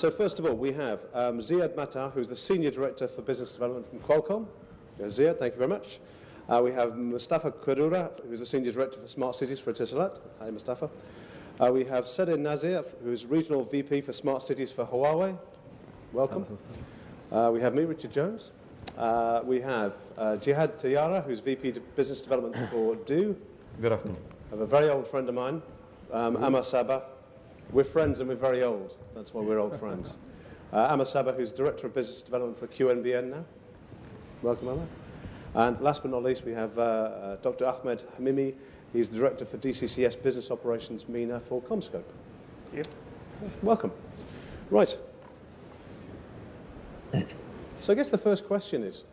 So first of all, we have Ziad Matar, who's the Senior Director for Business Development from Qualcomm. Ziad, thank you very much. We have Mustafa Kaddoura, who's the Senior Director for Smart Cities for Etisalat. Hi, Mustafa. We have Safder Nazir, who's Regional VP for Smart Cities for Huawei. Welcome. We have me, Richard Jones. We have Jihad Tayara, who's VP Business Development for Do. Good afternoon. I have a very old friend of mine, Ammar Sabbagh. We're friends and we're very old. That's why we're old friends. Ammar Sabbagh, who's Director of Business Development for QNBN now. Welcome, Ammar. And last but not least, we have Dr. Ahmed Hmimy. He's the Director for DCCS Business Operations MENA for Comscope. Yep. Welcome. Right. So I guess the first question is,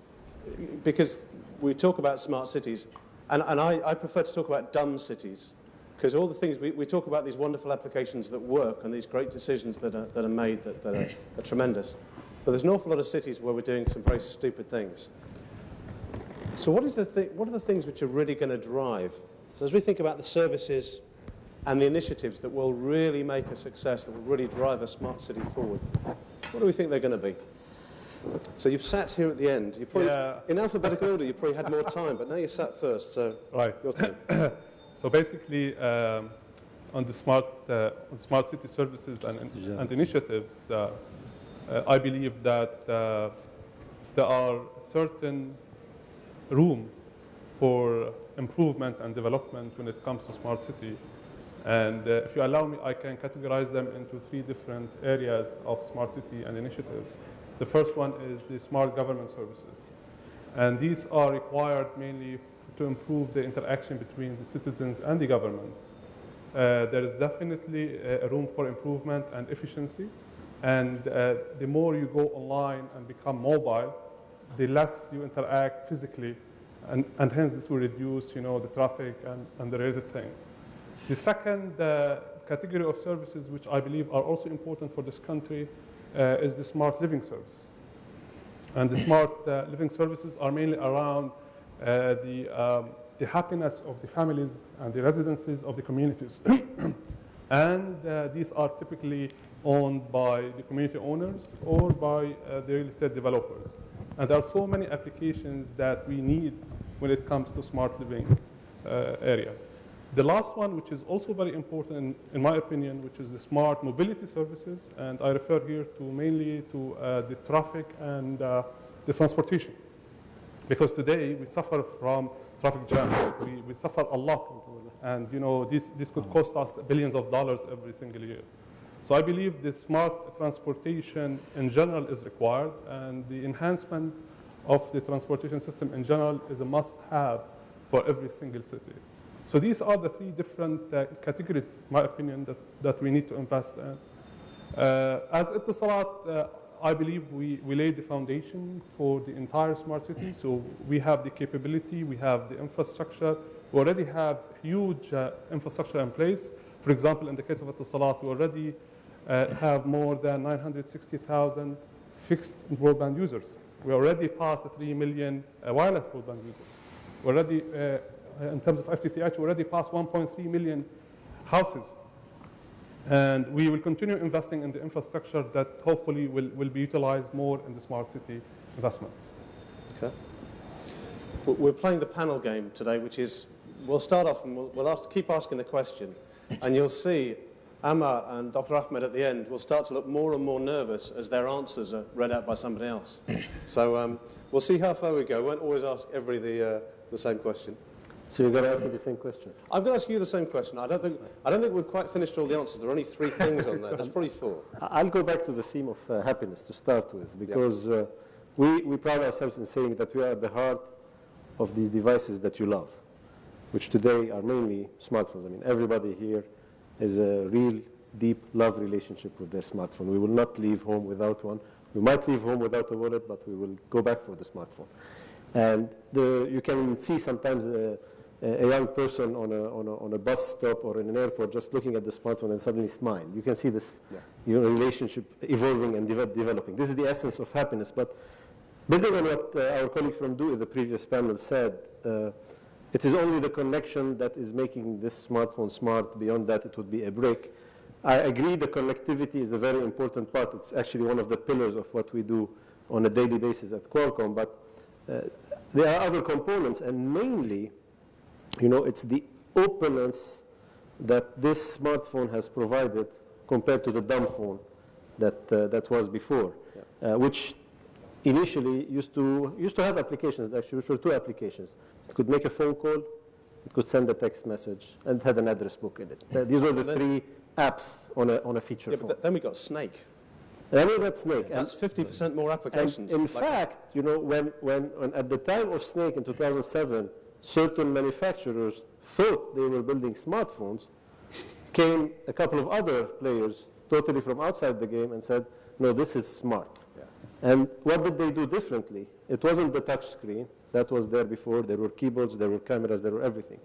because we talk about smart cities, and I prefer to talk about dumb cities, because all the things, we talk about these wonderful applications that work and these great decisions that are made that are tremendous. But there's an awful lot of cities where we're doing some very stupid things. So what are the things which are really going to drive? So as we think about the services and the initiatives that will really make a success, that will really drive a smart city forward, what do we think they're going to be? So you've sat here at the end. You probably, in alphabetical order, you probably had more time, but now you sat first, so right. Your turn. So basically, on the smart city services and initiatives, I believe that there are certain room for improvement and development when it comes to smart city. And if you allow me, I can categorize them into three different areas of smart city and initiatives. The first one is the smart government services. And these are required mainly to improve the interaction between the citizens and the governments. There is definitely a room for improvement and efficiency. And the more you go online and become mobile, the less you interact physically. And hence this will reduce, the traffic and the related things. The second category of services, which I believe are also important for this country, is the smart living services. And the smart living services are mainly around the happiness of the families and the residences of the communities. And these are typically owned by the community owners or by the real estate developers. And there are so many applications that we need when it comes to smart living area. The last one, which is also very important in my opinion, which is the smart mobility services, and I refer here to mainly to the traffic and the transportation. Because today we suffer from traffic jams. We suffer a lot, and this could cost us billions of dollars every single year. So I believe the smart transportation in general is required, and the enhancement of the transportation system in general is a must-have for every single city. So these are the three different categories, in my opinion, that we need to invest in. As Etisalat, I believe we laid the foundation for the entire smart city. So we have the capability, we have the infrastructure, we already have huge infrastructure in place. For example, in the case of Etisalat, we already have more than 960,000 fixed broadband users. We already passed the 3 million wireless broadband users. We already, in terms of FTTH, we already passed 1.3 million houses. And we will continue investing in the infrastructure that hopefully will be utilized more in the smart city investments. Okay. We're playing the panel game today, which is, we'll start off and we'll keep asking the question, and you'll see Ammar and Dr. Ahmed at the end will start to look more and more nervous as their answers are read out by somebody else. So we'll see how far we go. We won't always ask everybody the same question. So you're going to ask me the same question? I'm going to ask you the same question. I don't think we've quite finished all the answers. There are only 3 things on there. There's probably 4. I'll go back to the theme of happiness to start with, because we pride ourselves in saying that we are at the heart of these devices that you love, which today are mainly smartphones. I mean, everybody here has a real deep love relationship with their smartphone. We will not leave home without one. We might leave home without a wallet, but we will go back for the smartphone. And you can see sometimes a young person on a bus stop or in an airport just looking at the smartphone and suddenly smile. You can see this relationship evolving and developing. This is the essence of happiness. But building on what our colleague from DU in the previous panel said, it is only the connection that is making this smartphone smart. Beyond that, it would be a brick. I agree the connectivity is a very important part. It's actually one of the pillars of what we do on a daily basis at Qualcomm, but there are other components, and mainly, it's the openness that this smartphone has provided compared to the dumb phone that was before, which initially used to have applications, actually, which were two applications. It could make a phone call, it could send a text message, and it had an address book in it. These were the three apps on a feature phone. But then we got Snake. Then we got Snake. That's 50% more applications. And in fact, when at the time of Snake in 2007, certain manufacturers thought they were building smartphones, came a couple of other players totally from outside the game and said, no, this is smart. Yeah. And what did they do differently? It wasn't the touch screen. That was there before. There were keyboards, there were cameras, there were everything.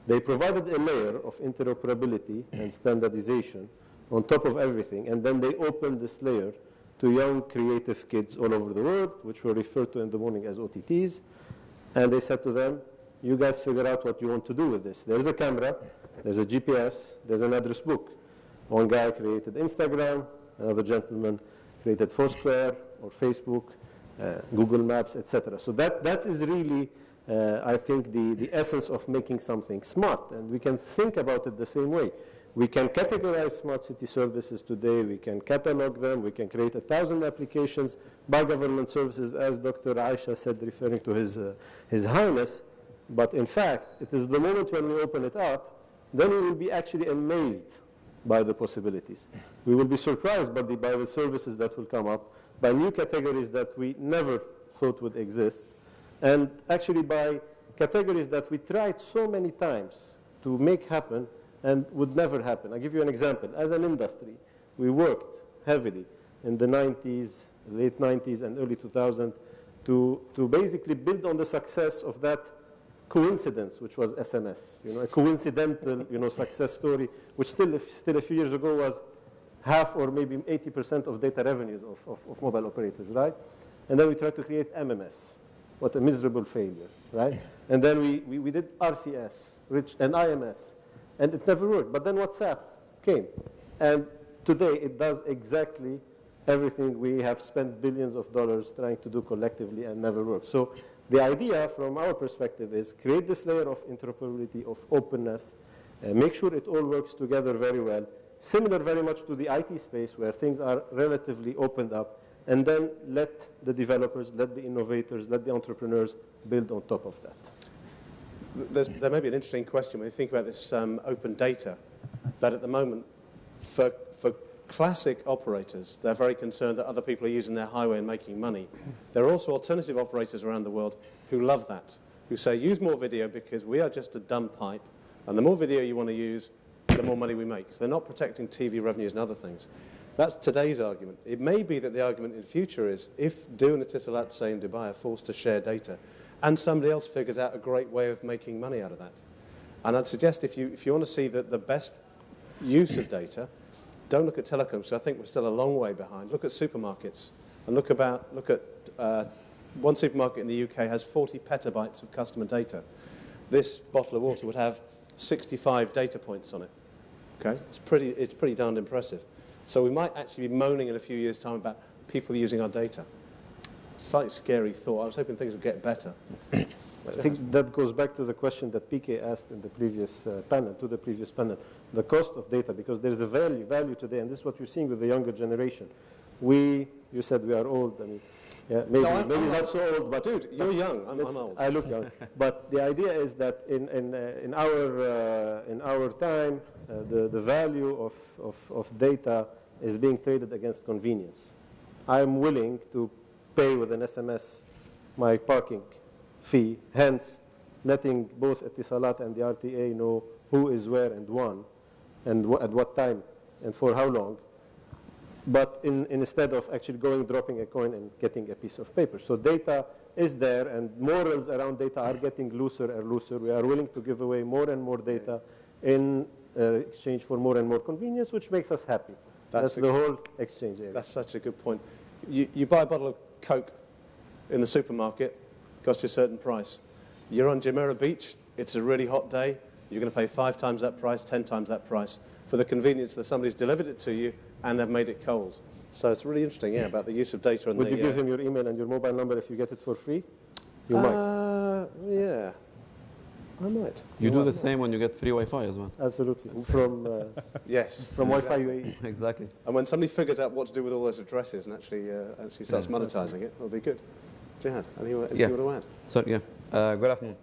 They provided a layer of interoperability and standardization on top of everything, and then they opened this layer to young creative kids all over the world, which were referred to in the morning as OTTs, and they said to them, you guys figure out what you want to do with this. There's a camera, there's a GPS, there's an address book. One guy created Instagram, another gentleman created Foursquare or Facebook, Google Maps, etc. So that is really, I think, the essence of making something smart, and we can think about it the same way. We can categorize smart city services today, we can catalog them, we can create 1,000 applications by government services, as Dr. Aisha said, referring to His Highness. But in fact, it is the moment when we open it up, then we will be actually amazed by the possibilities. We will be surprised by the services that will come up, by new categories that we never thought would exist, and actually by categories that we tried so many times to make happen and would never happen. I'll give you an example. As an industry, we worked heavily in the 90s, late 90s and early 2000s to basically build on the success of that coincidence, which was SMS, a coincidental, success story, which still a few years ago was half or maybe 80% of data revenues of mobile operators, right? And then we tried to create MMS. What a miserable failure, right? And then we did RCS, and IMS, and it never worked. But then WhatsApp came, and today it does exactly everything we have spent billions of dollars trying to do collectively and never worked. So the idea from our perspective is create this layer of interoperability, of openness, make sure it all works together very well, similar very much to the IT space where things are relatively opened up, and then let the developers, let the innovators, let the entrepreneurs build on top of that. There may be an interesting question when you think about this open data, that at the moment, for classic operators, they're very concerned that other people are using their highway and making money. There are also alternative operators around the world who love that, who say, use more video because we are just a dumb pipe, and the more video you want to use, the more money we make. So they're not protecting TV revenues and other things. That's today's argument. It may be that the argument in the future is, if Du and Etisalat, say in Dubai, are forced to share data, and somebody else figures out a great way of making money out of that. And I'd suggest if you want to see the best use of data, don't look at telecoms, so I think we're still a long way behind. Look at supermarkets, and look at one supermarket in the UK has 40 petabytes of customer data. This bottle of water would have 65 data points on it. Okay, it's pretty darned impressive. So we might actually be moaning in a few years' time about people using our data. Slightly scary thought. I was hoping things would get better. I think that goes back to the question that PK asked in the previous panel, the cost of data, because there is a value today, and this is what you're seeing with the younger generation. You said we are old. I mean, yeah, maybe I'm not so old, but dude, you're young. I'm old. I look young. But the idea is that in our time, the value of data is being traded against convenience. I am willing to pay with an SMS my parking fee, hence letting both Etisalat and the RTA know who is where and when, and at what time, and for how long, but instead of actually dropping a coin and getting a piece of paper. So data is there, and morals around data are getting looser and looser. We are willing to give away more and more data in exchange for more and more convenience, which makes us happy. That's the whole exchange area. That's such a good point. You buy a bottle of Coke in the supermarket, costs you a certain price. You're on Jumeirah Beach, it's a really hot day, you're going to pay 5 times that price, 10 times that price for the convenience that somebody's delivered it to you and they've made it cold. So it's really interesting, yeah, about the use of data. And Would you give him your email and your mobile number if you get it for free? You might. Yeah, I might. You do the same when you get free Wi-Fi as well. Absolutely. From yes, from Wi-Fi UAE. Exactly. And when somebody figures out what to do with all those addresses and actually starts monetizing it, it'll be good. Jihad, anything you want to add? So yeah. Good afternoon.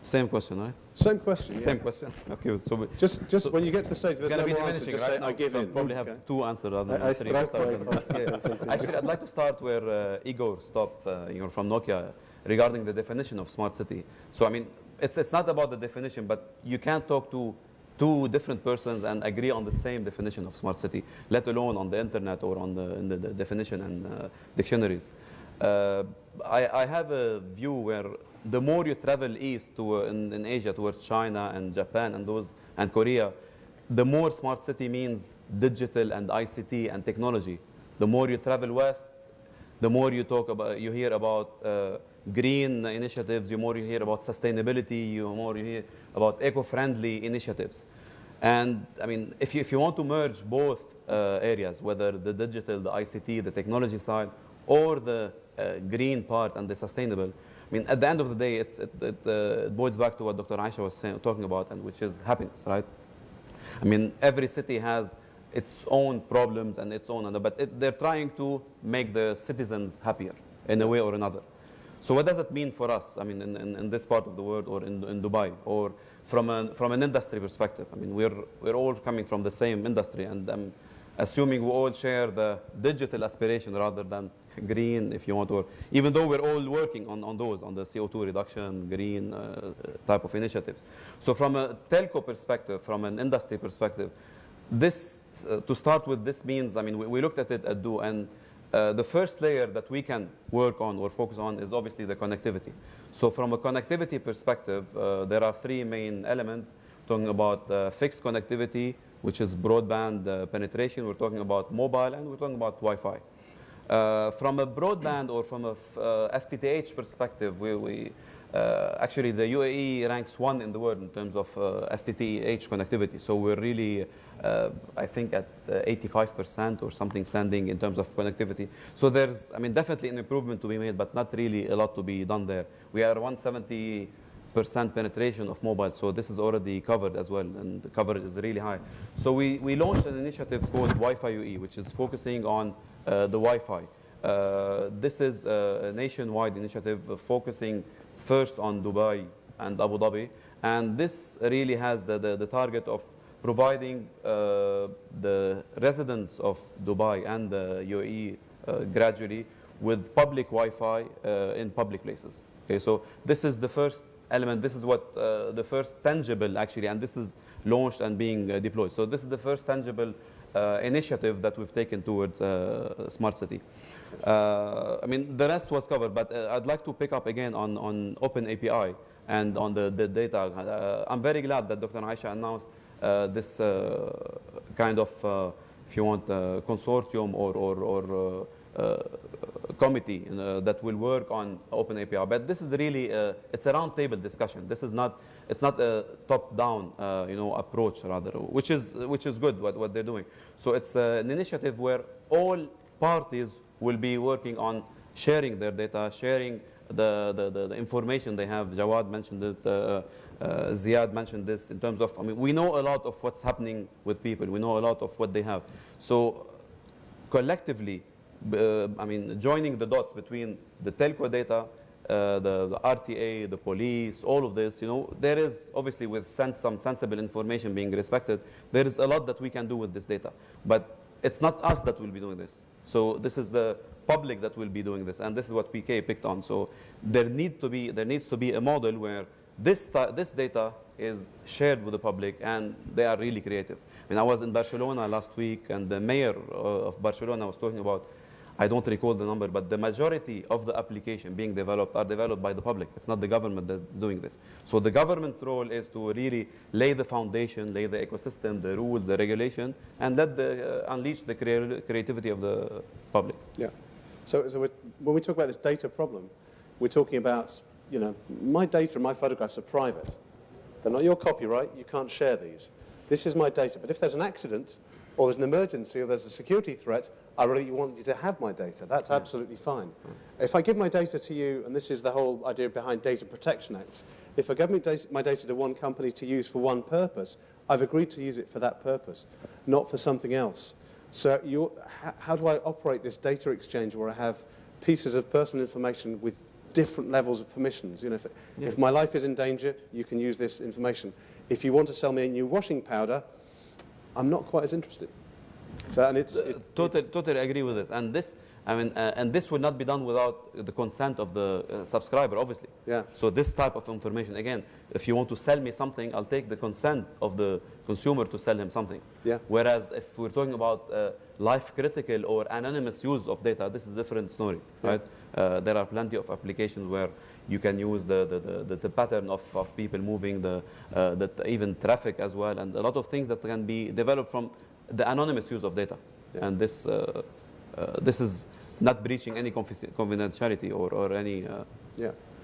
Same question, right? Same question. Same question. Okay. So just when you get to the stage, there's it's no going to be more answer. diminishing, Just right? say, I give in. Probably have two answers rather than I three. strike Actually, I'd like to start where Igor stopped, from Nokia, regarding the definition of smart city. So I mean, it's not about the definition, but you can't talk to two different persons and agree on the same definition of smart city, let alone on the internet or on the definition and dictionaries. I have a view where the more you travel east in Asia towards China and Japan and Korea, the more smart city means digital and ICT and technology. The more you travel west, the more you hear about green initiatives, the more you hear about sustainability, the more you hear about eco-friendly initiatives. And I mean, if you want to merge both areas, whether the digital, the ICT, the technology side, or the green part and the sustainable, I mean, at the end of the day, it boils back to what Dr. Aisha was talking about, and which is happiness, right? I mean, every city has its own problems and its own, but they're trying to make the citizens happier in a way or another. So what does it mean for us? I mean, in this part of the world, or in Dubai, or from an industry perspective? I mean, we're all coming from the same industry, and I'm assuming we all share the digital aspiration rather than green, if you want, or even though we're all working on the CO2 reduction, green type of initiatives. So from a telco perspective, from an industry perspective, this to start with, this means, I mean, we looked at it at Do, and the first layer that we can work on or focus on is obviously the connectivity. So from a connectivity perspective, there are three main elements. Talking about fixed connectivity, which is broadband penetration. We're talking about mobile, and we're talking about Wi-Fi. From a broadband or from a FTTH perspective, actually the UAE ranks 1 in the world in terms of FTTH connectivity. So we're really, I think, at 85% or something standing in terms of connectivity. So there's, I mean, definitely an improvement to be made, but not really a lot to be done there. We are 170% penetration of mobile, so this is already covered as well, and the coverage is really high. So we launched an initiative called Wi-Fi UAE, which is focusing on the Wi-Fi. This is a nationwide initiative focusing first on Dubai and Abu Dhabi, and this really has the target of providing the residents of Dubai and the UAE gradually with public Wi-Fi in public places. Okay, so this is the first element. This is what the first tangible, actually, and this is launched and being deployed. So this is the first tangible initiative that we've taken towards smart city. I mean, the rest was covered, but I'd like to pick up again on Open API and on the data. I'm very glad that Dr. Aisha announced this kind of, if you want, consortium or committee that will work on Open API. But this is really it's a roundtable discussion. This is not, it's not a top-down approach rather, which is good what they're doing. So it's an initiative where all parties will be working on sharing their data, sharing the information they have. Jawad mentioned it, Ziad mentioned this in terms of, I mean, we know a lot of what's happening with people. We know a lot of what they have. So collectively, I mean, joining the dots between the telco data, the RTA, the police, all of this, there is obviously, with some sensible information being respected, there is a lot that we can do with this data. But it's not us that will be doing this. So this is the public that will be doing this, and this is what PK picked on. So there needs to be a model where this data is shared with the public, and they are really creative. I mean, I was in Barcelona last week, and the mayor of Barcelona was talking about, I don't recall the number, but the majority of the application being developed are developed by the public. It's not the government that's doing this. So the government's role is to really lay the foundation, lay the ecosystem, the rules, the regulation, and let unleash the creativity of the public. Yeah. So when we talk about this data problem, we're talking about, my data and my photographs are private. They're not your copyright. You can't share these. this is my data. But if there's an accident, or there's an emergency, or there's a security threat, I really want you to have my data. That's absolutely fine. If I give my data to you, and this is the whole idea behind Data Protection Act, if I give my data to one company to use for one purpose, I've agreed to use it for that purpose, not for something else. So how do I operate this data exchange where I have pieces of personal information with different levels of permissions? You know, if my life is in danger, you can use this information. If you want to sell me a new washing powder, I'm not quite as interested. So, and totally agree with it. And this, I mean, and this will not be done without the consent of the subscriber, obviously. Yeah. So this type of information, again, if you want to sell me something, I'll take the consent of the consumer to sell him something. Yeah. Whereas if we're talking about life-critical or anonymous use of data, this is a different story, right? There are plenty of applications where you can use the pattern of people moving, even traffic as well, and a lot of things that can be developed from the anonymous use of data. Yeah. And this is not breaching any confidentiality or any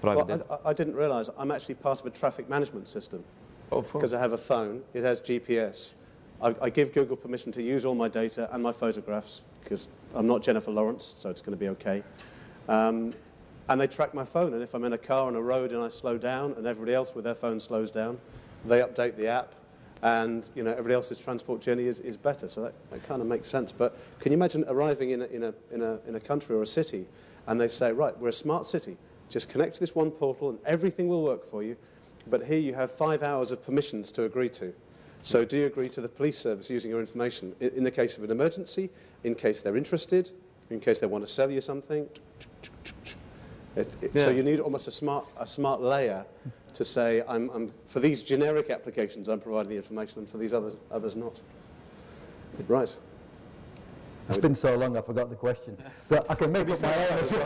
private data. I didn't realize I'm actually part of a traffic management system. Because I have a phone, it has GPS. I give Google permission to use all my data and my photographs, because I'm not Jennifer Lawrence, so it's going to be okay. And they track my phone, and if I'm in a car on a road and I slow down, and everybody else with their phone slows down, they update the app, and everybody else's transport journey is better. So that kind of makes sense. But can you imagine arriving in a country or a city, and they say, right, we're a smart city. Just connect to this one portal, and everything will work for you. But here you have 5 hours of permissions to agree to. So do you agree to the police service using your information in the case of an emergency, in case they're interested, in case they want to sell you something? So you need almost a smart layer to say, for these generic applications, I'm providing the information, and for these others not. Right. It's been so long, I forgot the question. So I can make up my own if you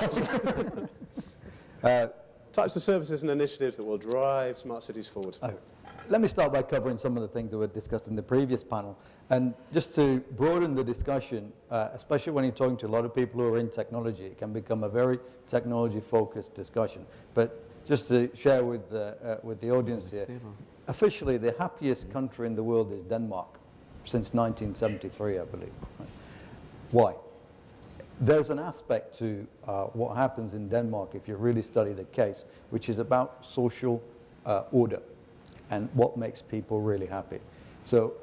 want. Types of services and initiatives that will drive smart cities forward. Let me start by covering some of the things that were discussed in the previous panel. And just to broaden the discussion, especially when you're talking to a lot of people who are in technology, it can become a very technology-focused discussion. But just to share with the audience here, officially the happiest country in the world is Denmark, since 1973, I believe. Why? There's an aspect to what happens in Denmark, if you really study the case, which is about social order and what makes people really happy. So,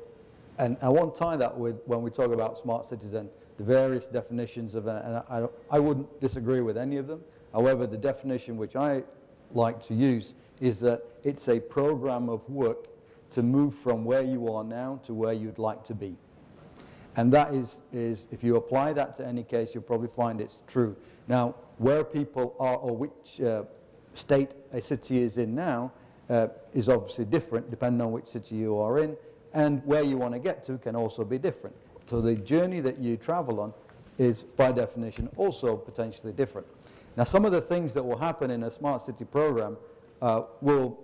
and I want to tie that with, when we talk about smart cities and the various definitions of, and I wouldn't disagree with any of them. However, the definition which I like to use is that it's a program of work to move from where you are now to where you'd like to be. And that is if you apply that to any case, you'll probably find it's true. Now, where people are or which state a city is in now is obviously different depending on which city you are in, and where you want to get to can also be different. So the journey that you travel on is, by definition, also potentially different. Now, some of the things that will happen in a smart city program will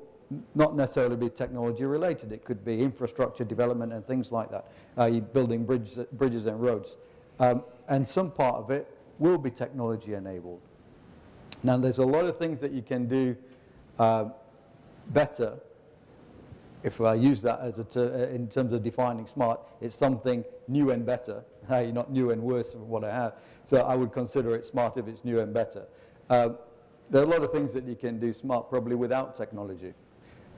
not necessarily be technology related. It could be infrastructure development and things like that, building bridges and roads. And some part of it will be technology enabled. Now, there's a lot of things that you can do better. If I use that as in terms of defining smart, it's something new and better, not new and worse than what I have. So I would consider it smart if it's new and better. There are a lot of things that you can do smart probably without technology.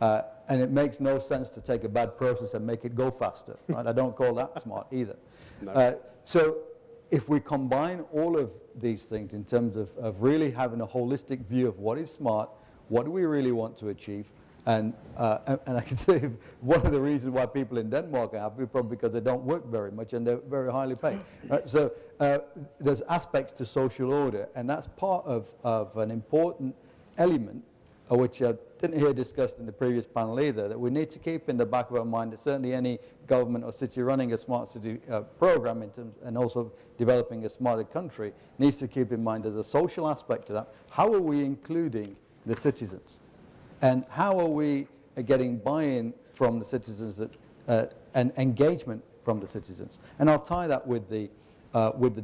And it makes no sense to take a bad process and make it go faster. Right? I don't call that smart either. No. So if we combine all of these things in terms of really having a holistic view of what is smart, what do we really want to achieve, and I can say one of the reasons why people in Denmark are happy is probably because they don't work very much and they're very highly paid. Right? So there's aspects to social order, and that's part of an important element which I didn't hear discussed in the previous panel either, that we need to keep in the back of our mind that certainly any government or city running a smart city program and also developing a smarter country needs to keep in mind there's a social aspect to that. How are we including the citizens? And how are we getting buy-in from the citizens and engagement from the citizens? And I'll tie that with the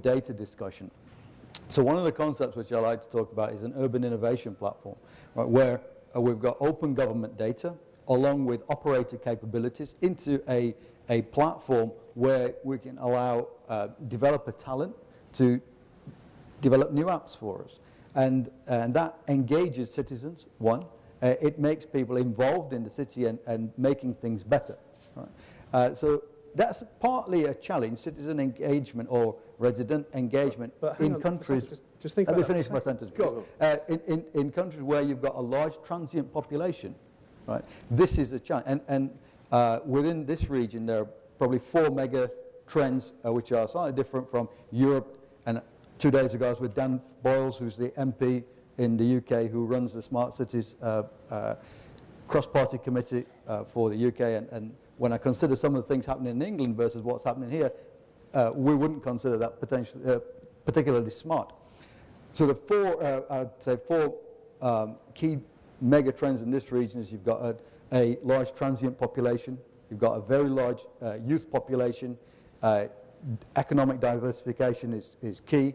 data discussion. So one of the concepts which I like to talk about is an urban innovation platform, right, where we've got open government data along with operator capabilities into a a platform where we can allow developer talent to develop new apps for us. And that engages citizens, one. It makes people involved in the city and making things better. Right? So that's partly a challenge, citizen engagement or resident engagement in countries. Just think let me about finish my sentence. In countries where you've got a large transient population, right? This is the challenge. And within this region, there are probably 4 mega trends which are slightly different from Europe. And 2 days ago, I was with Dan Boyles, who's the MP in the UK, who runs the Smart Cities cross-party committee for the UK. And when I consider some of the things happening in England versus what's happening here, we wouldn't consider that particularly smart. So the I'd say four key mega trends in this region is you've got a large transient population, you've got a very large youth population, economic diversification is key,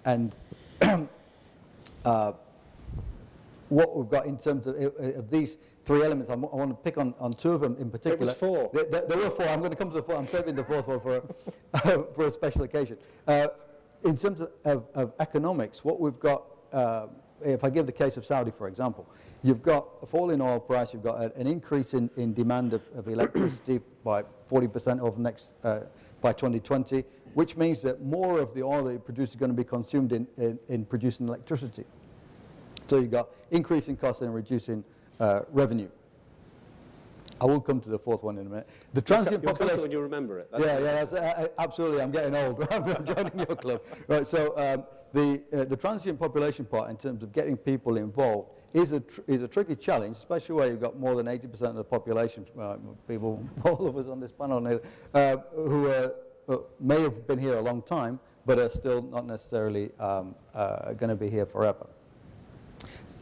and what we've got in terms of these 3 elements, I want to pick on 2 of them in particular. It was 4. There were 4. I'm going to come to the 4. I'm saving the 4th one for a special occasion. In terms of economics, what we've got, if I give the case of Saudi, for example, you've got a fall in oil price, you've got an increase in demand of electricity by 40% over next by 2020, which means that more of the oil that you produce is going to be consumed in producing electricity. So you've got increasing costs and reducing revenue. I will come to the 4th one in a minute. The transient population. When you remember it. That's absolutely. I'm getting old. I'm joining your club. Right. So the transient population part, in terms of getting people involved, is a tricky challenge, especially where you've got more than 80% of the population, people, all of us on this panel, who may have been here a long time, but are still not necessarily going to be here forever.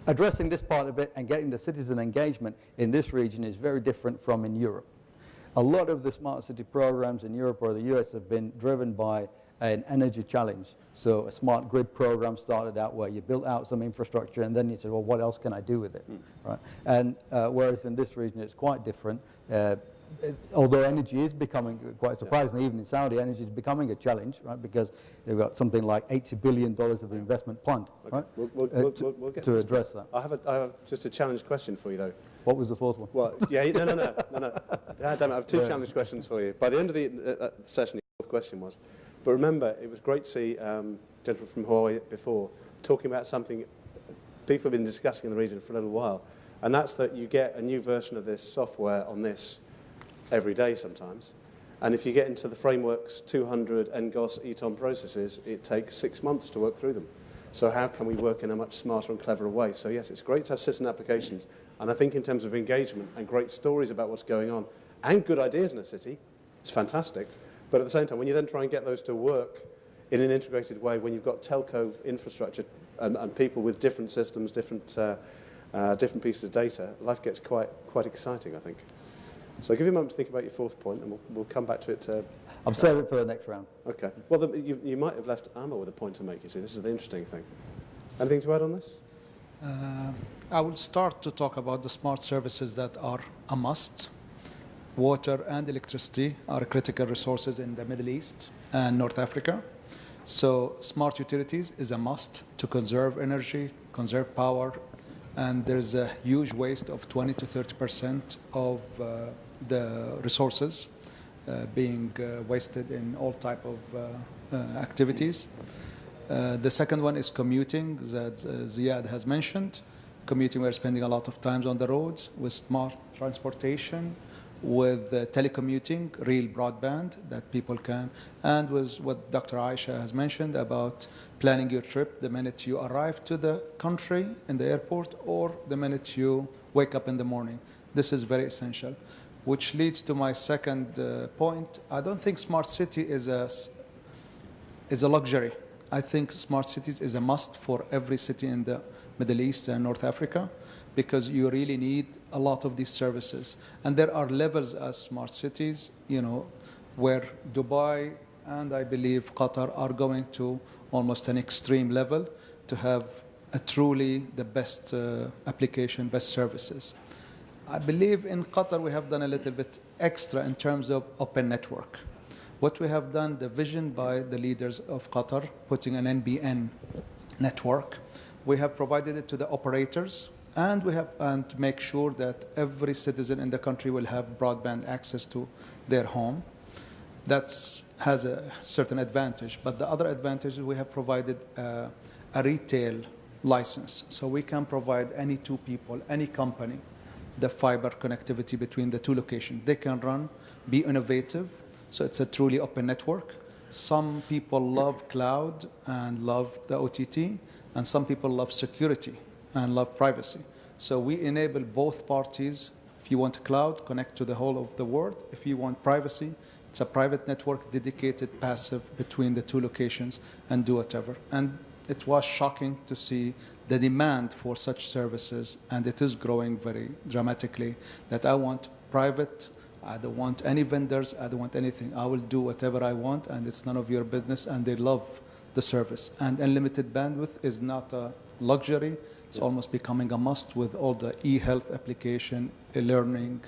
Addressing this part of it and getting the citizen engagement in this region is very different from in Europe. A lot of the smart city programs in Europe or the US have been driven by an energy challenge. So a smart grid program started out where you built out some infrastructure and then you said, well, what else can I do with it? Right? And whereas in this region it's quite different. Although energy is becoming, quite surprisingly, even in Saudi, energy is becoming a challenge, right? Because they've got something like $80 billion of investment planned, right? We'll get to address that. I have just a challenge question for you, though. What was the 4th one? Well, yeah, no. I have 2 challenge questions for you. By the end of the session, the 4th question was. But remember, it was great to see gentleman from Hawaii before talking about something people have been discussing in the region for a little while, and that's that you get a new version of this software on this every day sometimes. And if you get into the framework's 200 NGOS ETON processes, it takes 6 months to work through them. So how can we work in a much smarter and cleverer way? So yes, it's great to have citizen applications. And I think in terms of engagement and great stories about what's going on and good ideas in a city, it's fantastic. But at the same time, when you then try and get those to work in an integrated way, when you've got telco infrastructure and people with different systems, different pieces of data, life gets quite exciting, I think. So I'll give you a moment to think about your 4th point, and we'll come back to it. I'm saving it for the next round. Okay. Well, you might have left Ammar with a point to make, you see. This is the interesting thing. Anything to add on this? I will start to talk about the smart services that are a must. Water and electricity are critical resources in the Middle East and North Africa. So smart utilities is a must to conserve energy, conserve power, and there's a huge waste of 20 to 30% of the resources being wasted in all type of activities. The second one is commuting that Ziad has mentioned. Commuting, we're spending a lot of time on the roads with smart transportation, with telecommuting, real broadband that people can, and with what Dr. Aisha has mentioned about planning your trip the minute you arrive to the country in the airport or the minute you wake up in the morning. This is very essential, which leads to my second point. I don't think smart city is a luxury. I think smart cities is a must for every city in the Middle East and North Africa, because you really need a lot of these services. And there are levels as smart cities, where Dubai and I believe Qatar are going to almost an extreme level to have a truly the best application, best services. I believe in Qatar we have done a little bit extra in terms of open network. What we have done, the vision by the leaders of Qatar, putting an NBN network, we have provided it to the operators, and we have to make sure that every citizen in the country will have broadband access to their home. That has a certain advantage, but the other advantage is we have provided a retail license, so we can provide any two people, any company, the fiber connectivity between the two locations. They can run, be innovative, so it's a truly open network. Some people love cloud and love the OTT, and some people love security and love privacy. So we enable both parties. If you want cloud, connect to the whole of the world. If you want privacy, it's a private network, dedicated, passive, between the two locations, and do whatever. And it was shocking to see the demand for such services, and it is growing very dramatically, that I want private, I don't want any vendors, I don't want anything. I will do whatever I want, and it's none of your business, and they love the service. And unlimited bandwidth is not a luxury. It's almost becoming a must with all the e-health application, e-learning,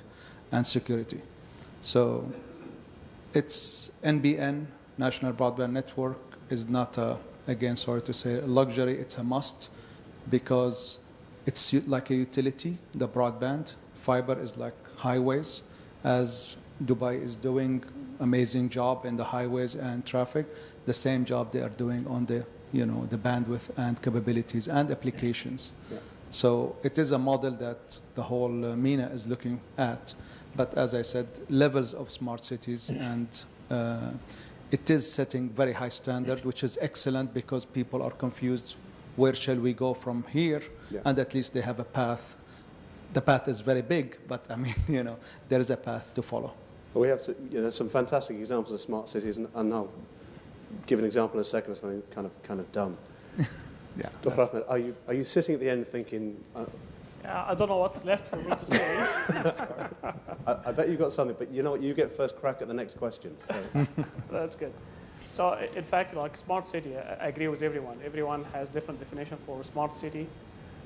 and security. So it's NBN, National Broadband Network, is not a, again, sorry to say, a luxury. It's a must because it's like a utility, the broadband. Fiber is like highways, as Dubai is doing amazing job in the highways and traffic. The same job they are doing on the, the bandwidth and capabilities and applications. Yeah. So it is a model that the whole MENA is looking at. But as I said, levels of smart cities, and it is setting very high standard, which is excellent because people are confused. Where shall we go from here? Yeah. And at least they have a path. The path is very big, but I mean, there is a path to follow. Well, we have there's some fantastic examples of smart cities, and I'll give an example in a second of something kind of dumb. Yeah. Dr. Ahmed, are you sitting at the end thinking? I don't know what's left for me to say. I bet you've got something, but you know what? You get first crack at the next question. So. That's good. So, in fact, like smart city, I agree with everyone. Everyone has different definition for smart city.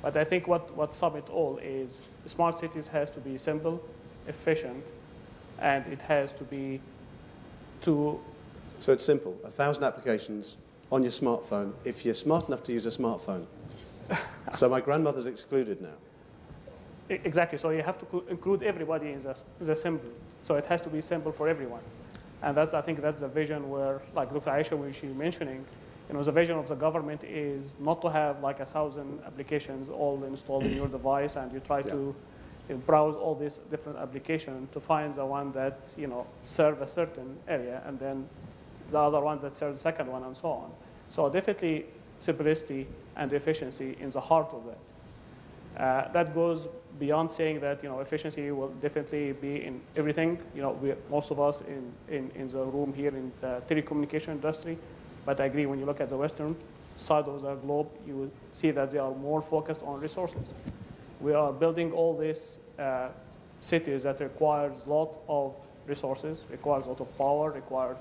But I think what sums it all is smart cities has to be simple, efficient, and it has to be So it's simple. 1,000 applications on your smartphone if you're smart enough to use a smartphone. So my grandmother's excluded now. Exactly. So you have to include everybody in the simple. So it has to be simple for everyone. And I think that's the vision where, like Dr. Aisha was mentioning, the vision of the government is not to have like 1,000 applications all installed in your device, and you try to browse all these different applications to find the one that serve a certain area, and then the other one that serves the second one, and so on. So definitely simplicity and efficiency in the heart of that. That goes beyond saying that efficiency will definitely be in everything. Most of us in the room here in the telecommunication industry. But I agree, when you look at the western side of the globe, you will see that they are more focused on resources. We are building all these cities that requires a lot of resources, requires a lot of power, requires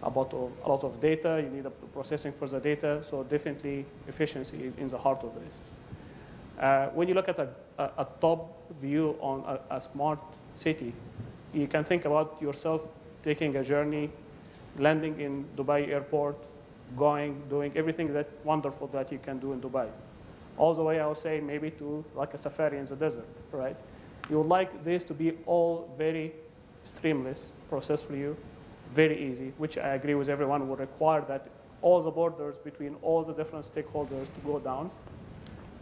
a lot of data. You need a processing for the data. So definitely efficiency is in the heart of this. When you look at a top view on a smart city, you can think about yourself taking a journey, landing in Dubai airport, doing everything that wonderful that you can do in Dubai. All the way, I would say, maybe to like a safari in the desert, right? You would like this to be all very streamless process for you, very easy, which I agree with everyone would require that all the borders between all the different stakeholders to go down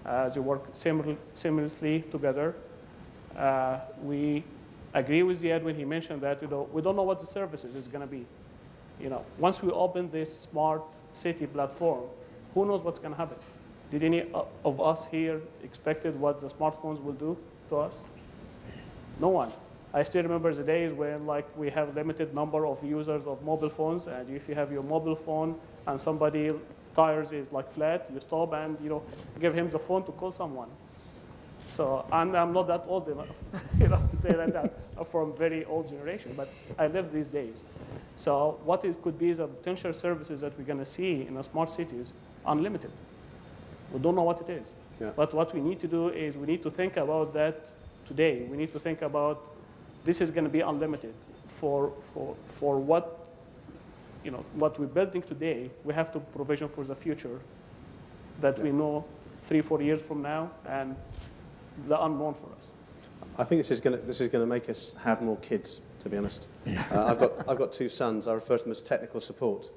as you work seamlessly together. We agree with Ziad when he mentioned that we don't know what the services is going to be. Once we open this smart city platform, who knows what's going to happen? Did any of us here expected what the smartphones will do to us? No one. I still remember the days when we have limited number of users of mobile phones, and if you have your mobile phone and somebody tires is flat, you stop and give him the phone to call someone. So I'm not that old enough to say that I'm from very old generation, but I live these days. So what it could be the potential services that we're going to see in the smart cities, unlimited. We don't know what it is. Yeah. But what we need to do is we need to think about that today. We need to think about this is going to be unlimited. For what, what we're building today, we have to provision for the future that we know 3-4 years from now and the unknown for us. I think this is going to make us have more kids, to be honest. I've got 2 sons. I refer to them as technical support.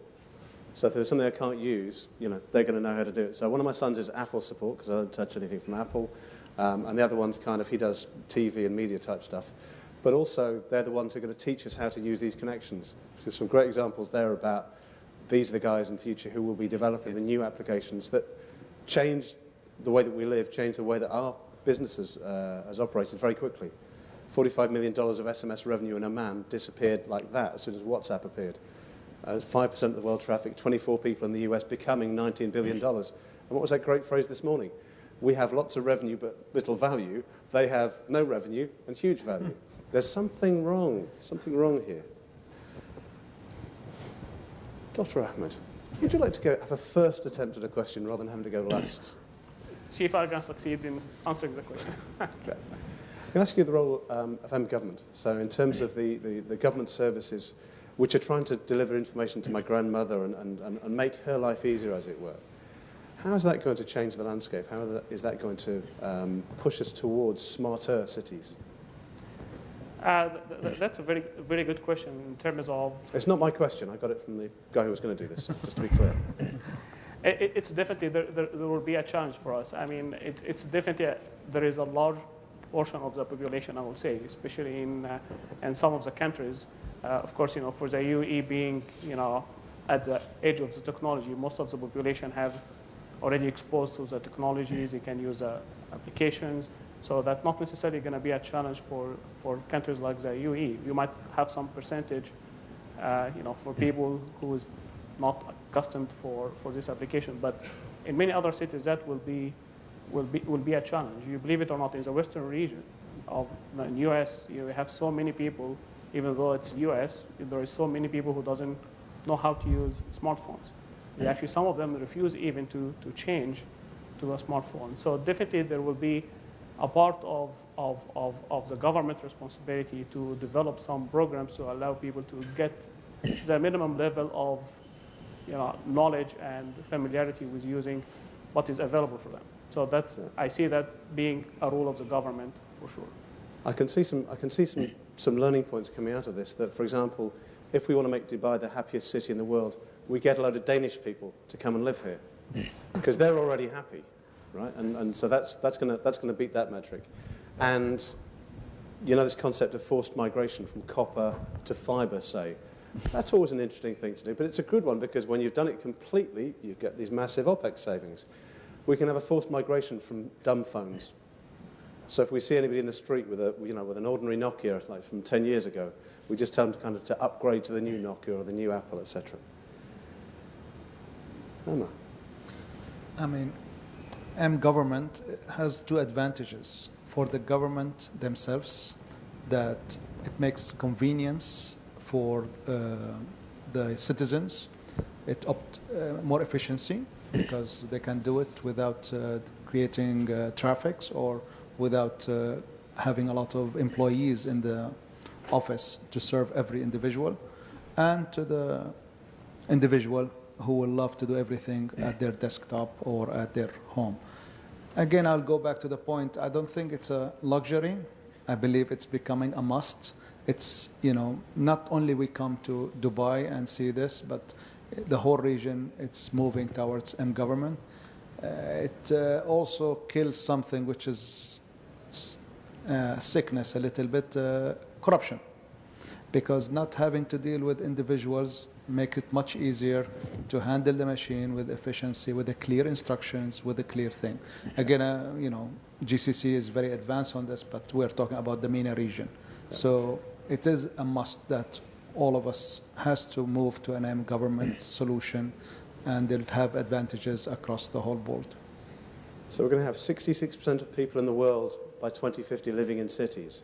So if there's something I can't use, they're going to know how to do it. So one of my sons is Apple support, because I don't touch anything from Apple. And the other one's he does TV and media type stuff. But also, they're the ones who are going to teach us how to use these connections. There's some great examples there about these are the guys in the future who will be developing the new applications that change the way that we live, change the way that our businesses has operated very quickly. $45 million of SMS revenue in Oman disappeared like that as soon as WhatsApp appeared. 5% of the world traffic, 24 people in the US becoming $19 billion. And what was that great phrase this morning? We have lots of revenue but little value. They have no revenue and huge value. There's something wrong here. Dr. Ahmed, would you like to have a first attempt at a question rather than having to go last? See if I can succeed in answering the question. Okay. Can I ask you the role of government? So in terms of the government services which are trying to deliver information to my grandmother and make her life easier, as it were, how is that going to change the landscape? How is that going to push us towards smarter cities? That's a very, very good question in terms of... It's not my question. I got it from the guy who was going to do this, just to be clear. It's definitely, there will be a challenge for us. I mean, it's definitely, there is a large portion of the population, I will say, especially in some of the countries. Of course, for the UAE being, at the edge of the technology, most of the population have already exposed to the technologies. They can use applications. So that's not necessarily going to be a challenge for countries like the UAE. You might have some percentage, for people who is not accustomed for this application. But in many other cities, that will be a challenge. You believe it or not, in the Western region of the US, you have so many people, even though it's US, there is so many people who doesn't know how to use smartphones. Actually, some of them refuse even to change to a smartphone. So definitely there will be a part of the government responsibility to develop some programs to allow people to get the minimum level of knowledge and familiarity with using what is available for them. So I see that being a role of the government for sure. I can see some learning points coming out of this. That, for example, if we want to make Dubai the happiest city in the world, we get a load of Danish people to come and live here because they're already happy. Right, and so that's going to beat that metric, and this concept of forced migration from copper to fibre, say, that's always an interesting thing to do. But it's a good one because when you've done it completely, you get these massive OPEX savings. We can have a forced migration from dumb phones. So if we see anybody in the street with an ordinary Nokia like from 10 years ago, we just tell them to upgrade to the new Nokia or the new Apple, etc. Ammar. I mean, government has 2 advantages for the government themselves, that it makes convenience for the citizens. It more efficiency because they can do it without creating traffic or without having a lot of employees in the office to serve every individual, and to the individual who will love to do everything at their desktop or at their home. Again, I'll go back to the point. I don't think it's a luxury. I believe it's becoming a must. It's, not only we come to Dubai and see this, but the whole region, it's moving towards government. It also kills something which is sickness a little bit, corruption. Because not having to deal with individuals make it much easier to handle the machine with efficiency, with the clear instructions, with a clear thing. Again, GCC is very advanced on this, but we're talking about the MENA region. So it is a must that all of us has to move to an government solution, and it'll have advantages across the whole board. So we're going to have 66% of people in the world by 2050 living in cities.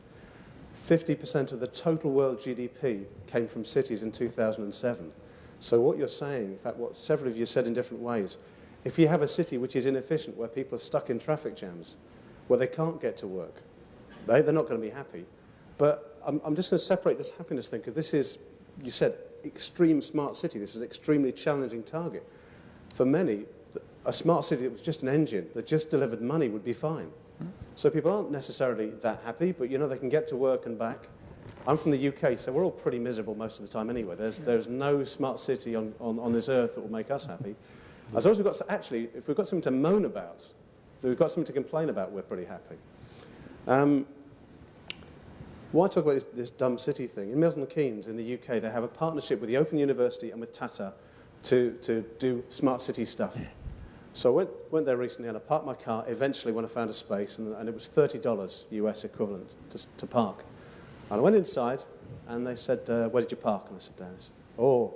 50% of the total world GDP came from cities in 2007. So what you're saying, in fact, what several of you said in different ways, if you have a city which is inefficient, where people are stuck in traffic jams, where they can't get to work, They're not going to be happy. But I'm just going to separate this happiness thing, because this is, you said, extreme smart city. This is an extremely challenging target. For many, a smart city that was just an engine, that just delivered money would be fine. So people aren't necessarily that happy, but you know they can get to work and back. I'm from the UK, so we're all pretty miserable most of the time anyway. There's no smart city on this earth that will make us happy. As long as we've got, actually, if we've got something to moan about, if we've got something to complain about, we're pretty happy. Why talk about this dumb city thing? In Milton Keynes, in the UK, they have a partnership with the Open University and with Tata to do smart city stuff. So I went there recently and I parked my car eventually when I found a space, and it was $30 US equivalent to park. And I went inside and they said, where did you park? And I said, down. Oh,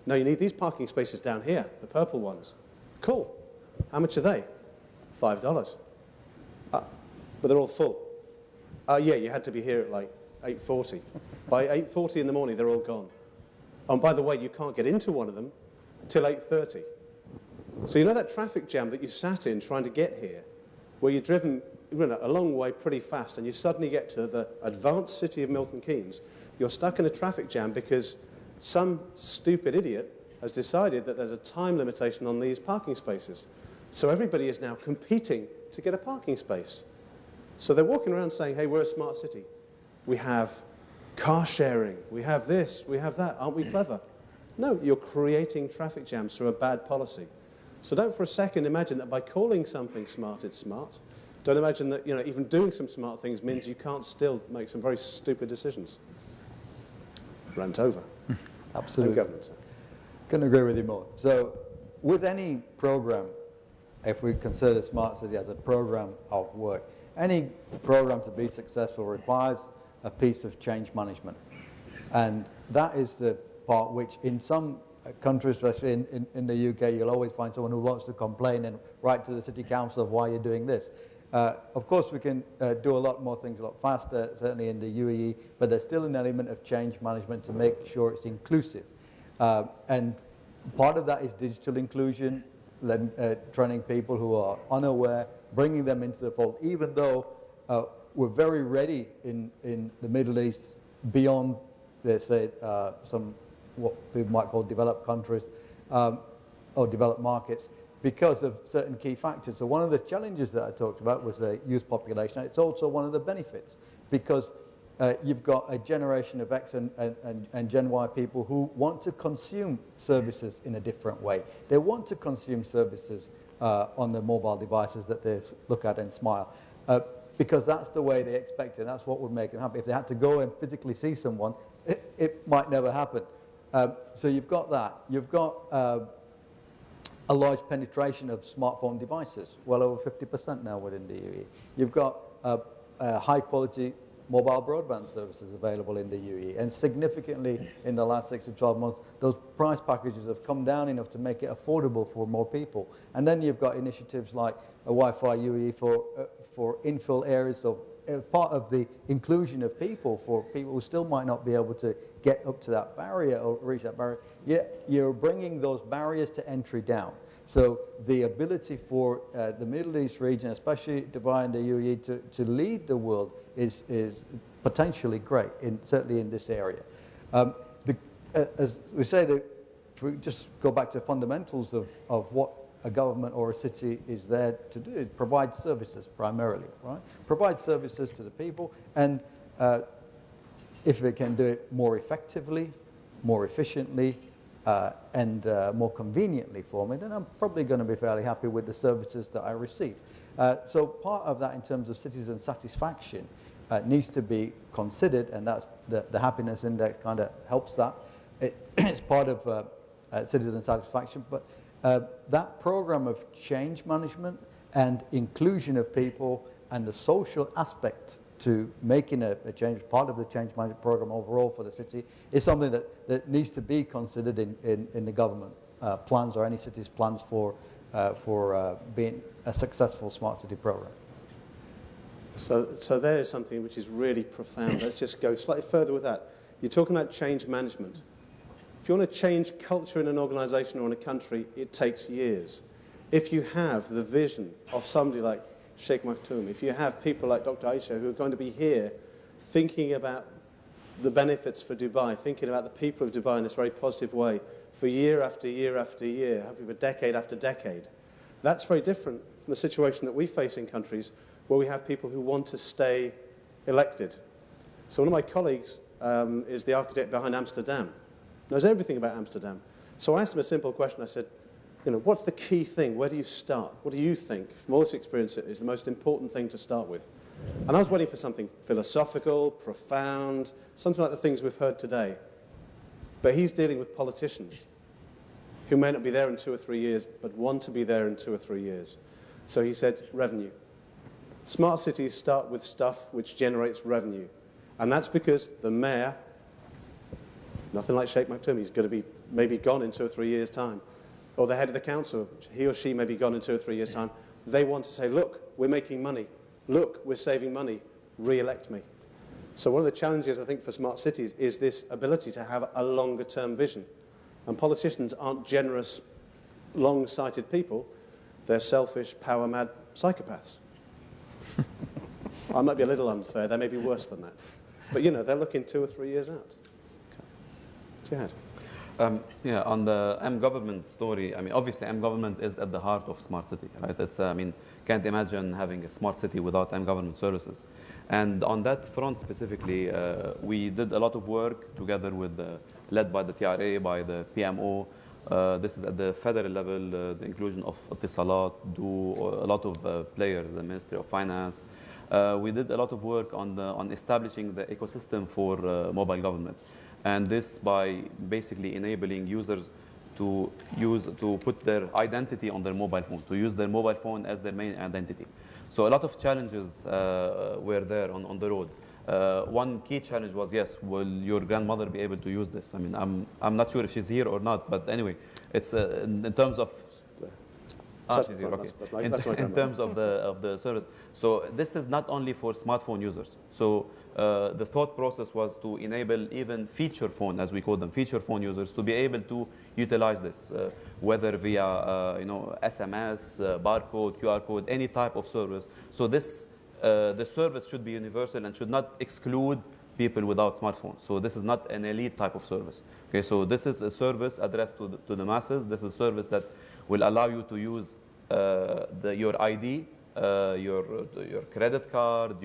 no, you need these parking spaces down here, the purple ones. Cool. How much are they? $5. But they're all full. Yeah, you had to be here at like 8:40. By 8:40 in the morning, they're all gone. And by the way, you can't get into one of them till 8:30. So you know that traffic jam that you sat in trying to get here, where you've driven a long way pretty fast, and you suddenly get to the advanced city of Milton Keynes, you're stuck in a traffic jam because some stupid idiot has decided that there's a time limitation on these parking spaces. So everybody is now competing to get a parking space. So they're walking around saying, hey, we're a smart city. We have car sharing. We have this. We have that. Aren't we clever? No, you're creating traffic jams through a bad policy. So don't for a second imagine that by calling something smart, it's smart. Don't imagine that even doing some smart things means you can't still make some very stupid decisions. Rant over. Absolutely. Government. Couldn't agree with you more. So with any program, if we consider Smart City as a program of work, any program to be successful requires a piece of change management. And that is the part which in some countries, especially in the UK, you'll always find someone who wants to complain and write to the city council of why you're doing this. Of course, we can do a lot more things a lot faster, certainly in the UAE, but there's still an element of change management to make sure it's inclusive. And part of that is digital inclusion, training people who are unaware, bringing them into the fold, even though we're very ready in the Middle East beyond, let's say, some what people might call developed countries or developed markets, because of certain key factors. So one of the challenges that I talked about was the youth population. It's also one of the benefits, because you've got a generation of X and Gen Y people who want to consume services in a different way. They want to consume services on their mobile devices that they look at and smile, because that's the way they expect it, and that's what would make them happy. If they had to go and physically see someone, it might never happen. So you've got that. You've got a large penetration of smartphone devices, well over 50% now within the UAE. You've got high-quality mobile broadband services available in the UAE, and significantly in the last 6 to 12 months, those price packages have come down enough to make it affordable for more people. And then you've got initiatives like a Wi-Fi UAE for infill areas, so part of the inclusion of people, for people who still might not be able to get up to that barrier or reach that barrier, yet you're bringing those barriers to entry down. So the ability for the Middle East region, especially Dubai and the UAE, to lead the world is potentially great, certainly in this area. As we say, if we just go back to fundamentals of what a government or a city is there to do, it provides services primarily, right? Provide services to the people, and if it can do it more effectively, more efficiently, and more conveniently for me, then I'm probably going to be fairly happy with the services that I receive. So part of that in terms of citizen satisfaction needs to be considered, and that's the happiness index kind of helps that. It's part of citizen satisfaction, but that program of change management and inclusion of people and the social aspect to making a change, part of the change management program overall for the city, is something that needs to be considered in the government plans or any city's plans for being a successful smart city program. So there is something which is really profound. Let's just go slightly further with that. You're talking about change management. If you want to change culture in an organization or in a country, it takes years. If you have the vision of somebody like Sheikh Maktoum, if you have people like Dr. Aisha who are going to be here thinking about the benefits for Dubai, thinking about the people of Dubai in this very positive way for year after year after year, hopefully for decade after decade, that's very different from the situation that we face in countries where we have people who want to stay elected. So one of my colleagues is the architect behind Amsterdam, knows everything about Amsterdam. So I asked him a simple question. I said, you know, what's the key thing? Where do you start? What do you think, from all this experience, is the most important thing to start with? And I was waiting for something philosophical, profound, something like the things we've heard today. But he's dealing with politicians who may not be there in 2 or 3 years, but want to be there in 2 or 3 years. So he said, revenue. Smart cities start with stuff which generates revenue. And that's because the mayor, nothing like Sheikh Maktoum, he's going to be maybe gone in 2 or 3 years' time, or the head of the council, he or she may be gone in 2 or 3 years' time, they want to say, look, we're making money. Look, we're saving money. Re-elect me. So one of the challenges, I think, for smart cities is this ability to have a longer-term vision. And politicians aren't generous, long-sighted people. They're selfish, power-mad psychopaths. I might be a little unfair. They may be worse than that. But, you know, they're looking 2 or 3 years out. Okay. Jihad. Yeah, on the M-government story, I mean, obviously M-government is at the heart of smart city, right? It's, I mean, can't imagine having a smart city without M-government services. And on that front specifically, we did a lot of work together with, led by the Tayara, by the PMO. This is at the federal level, the inclusion of Etisalat, a lot of players, the Ministry of Finance. We did a lot of work on establishing the ecosystem for mobile government. And this by basically enabling users to put their identity on their mobile phone, to use their mobile phone as their main identity. So a lot of challenges were there on the road. One key challenge was, yes, will your grandmother be able to use this? I mean, I'm not sure if she's here or not, but anyway, it's in terms of she's here, okay. In terms of the service. So this is not only for smartphone users. So the thought process was to enable even feature phone, as we call them, feature phone users, to be able to utilize this, whether via SMS, barcode, QR code, any type of service. So this the service should be universal and should not exclude people without smartphones. So this is not an elite type of service. Okay, so this is a service addressed to the masses. This is a service that will allow you to use your ID, your credit card,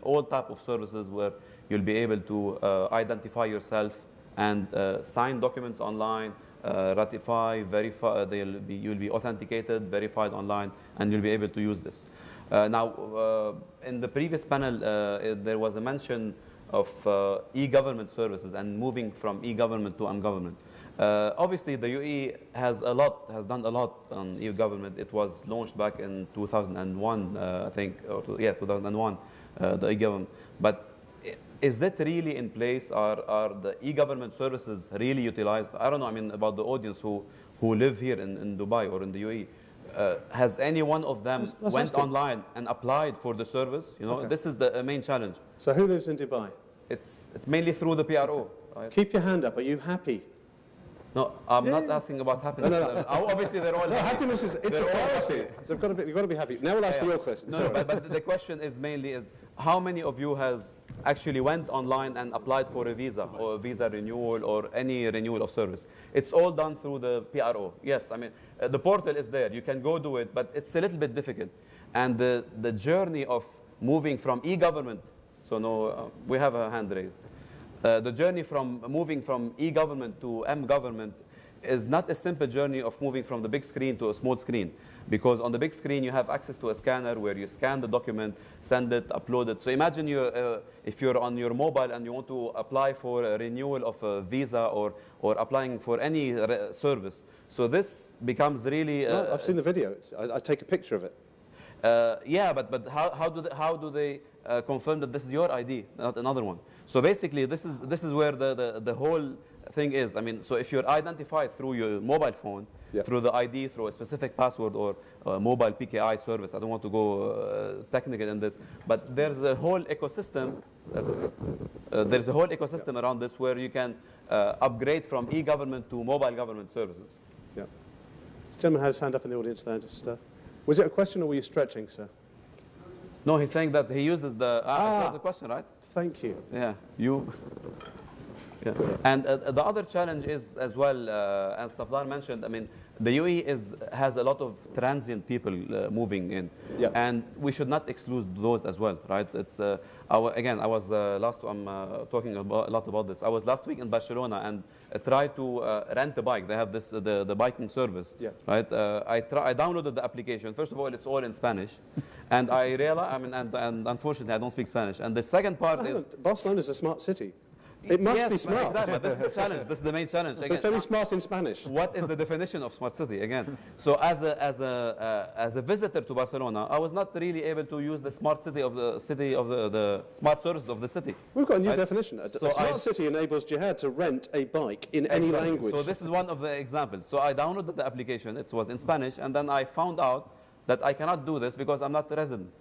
all type of services where you'll be able to identify yourself and sign documents online, ratify, verify. You'll be authenticated, verified online, and you'll be able to use this. Now, in the previous panel, there was a mention of e-government services and moving from e-government to m-government. Obviously, the UAE has done a lot on e-government. It was launched back in 2001, I think, 2001, the e-government. But is that really in place? Are the e-government services really utilized? I don't know, I mean, about the audience who live here in Dubai or in the UAE. Has any one of them went online and applied for the service? You know, this is the main challenge. So who lives in Dubai? It's mainly through the PRO. Right? Keep your hand up. Are you happy? No, I'm not asking about happiness. No. Obviously, they're all happy. Happiness is a priority. You've got to be happy. Now we'll ask your question. No, but the question is mainly how many of you has actually went online and applied for a visa or a visa renewal or any renewal of service? It's all done through the PRO. Yes, I mean, the portal is there. You can go do it, but it's a little bit difficult. And the journey of moving from e-government, so no, we have a hand raised. The journey from moving from e-government to m-government is not a simple journey of moving from the big screen to a small screen. Because on the big screen, you have access to a scanner where you scan the document, send it, upload it. So imagine if you're on your mobile and you want to apply for a renewal of a visa or applying for any service. So this becomes really... No, I've seen the video. I take a picture of it. Yeah, but how do they confirm that this is your ID, not another one? So basically, this is where the whole thing is. I mean, so if you're identified through your mobile phone, through the ID, through a specific password or mobile PKI service, I don't want to go technical in this, but there's a whole ecosystem. There's a whole ecosystem around this where you can upgrade from e-government to mobile government services. Yeah. This gentleman has his hand up in the audience there. Was it a question or were you stretching, sir? No, he's saying that he uses the. That's the question, right? Thank you. Yeah, you. Yeah. And the other challenge is as well, as Safder mentioned, I mean, the UAE has a lot of transient people moving in, and we should not exclude those as well, right? It's again, I was I'm talking a lot about this. I was last week in Barcelona and tried to rent a bike. They have this the biking service, right? I downloaded the application. First of all, it's all in Spanish, and I realized, and unfortunately, I don't speak Spanish. And the second part is Barcelona is a smart city. It must be smart. Exactly. This is the challenge. This is the main challenge. Again, it's only smart in Spanish. What is the definition of smart city? Again, so as a visitor to Barcelona, I was not really able to use the smart city of the smart services of the city. We've got a new definition. A smart city enables Jihad to rent a bike in any language. So this is one of the examples. So I downloaded the application. It was in Spanish, and then I found that I cannot do this because I'm not a resident.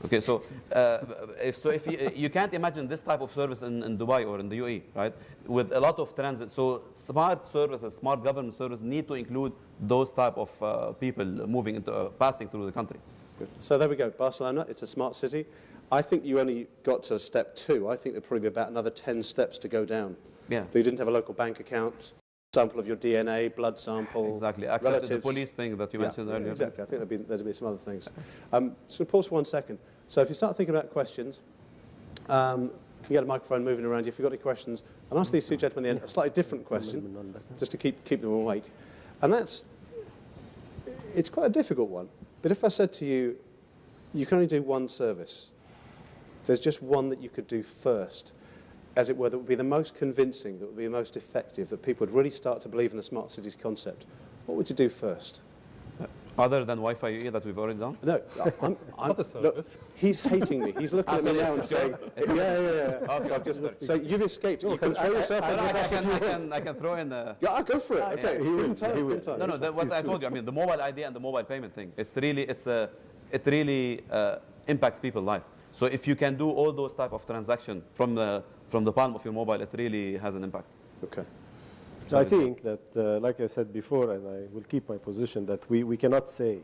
Okay, so if you can't imagine this type of service in Dubai or in the UAE, right? With a lot of transit, so smart services, smart government services need to include those type of people moving into passing through the country. Good. So there we go, Barcelona. It's a smart city. I think you only got to step 2. I think there'd probably be about another 10 steps to go down. Yeah. So you didn't have a local bank account, sample of your DNA, blood sample. Exactly. Access relatives. to the police thing that you mentioned earlier. Exactly. I think there'd be some other things. So pause for 1 second. So if you start thinking about questions, you can get a microphone moving around you. If you've got any questions, I'll ask these two gentlemen at the end a slightly different question, just to keep them awake. And it's quite a difficult one. But if I said to you, you can only do one service, there's just one that you could do first, as it were, that would be the most convincing, that would be the most effective, that people would really start to believe in the smart cities concept, what would you do first? Other than Wi-Fi UE that we've already done? No, look, he's hating me. He's looking at me now and saying, so you've escaped. You can throw yourself in I can throw in the... Yeah, go for it. Okay, he will. No, what I told you, I mean, the mobile ID and the mobile payment thing, it really impacts people's life. So if you can do all those type of transactions from the palm of your mobile, it really has an impact. Okay. So I think that, like I said before, and I will keep my position, that we cannot say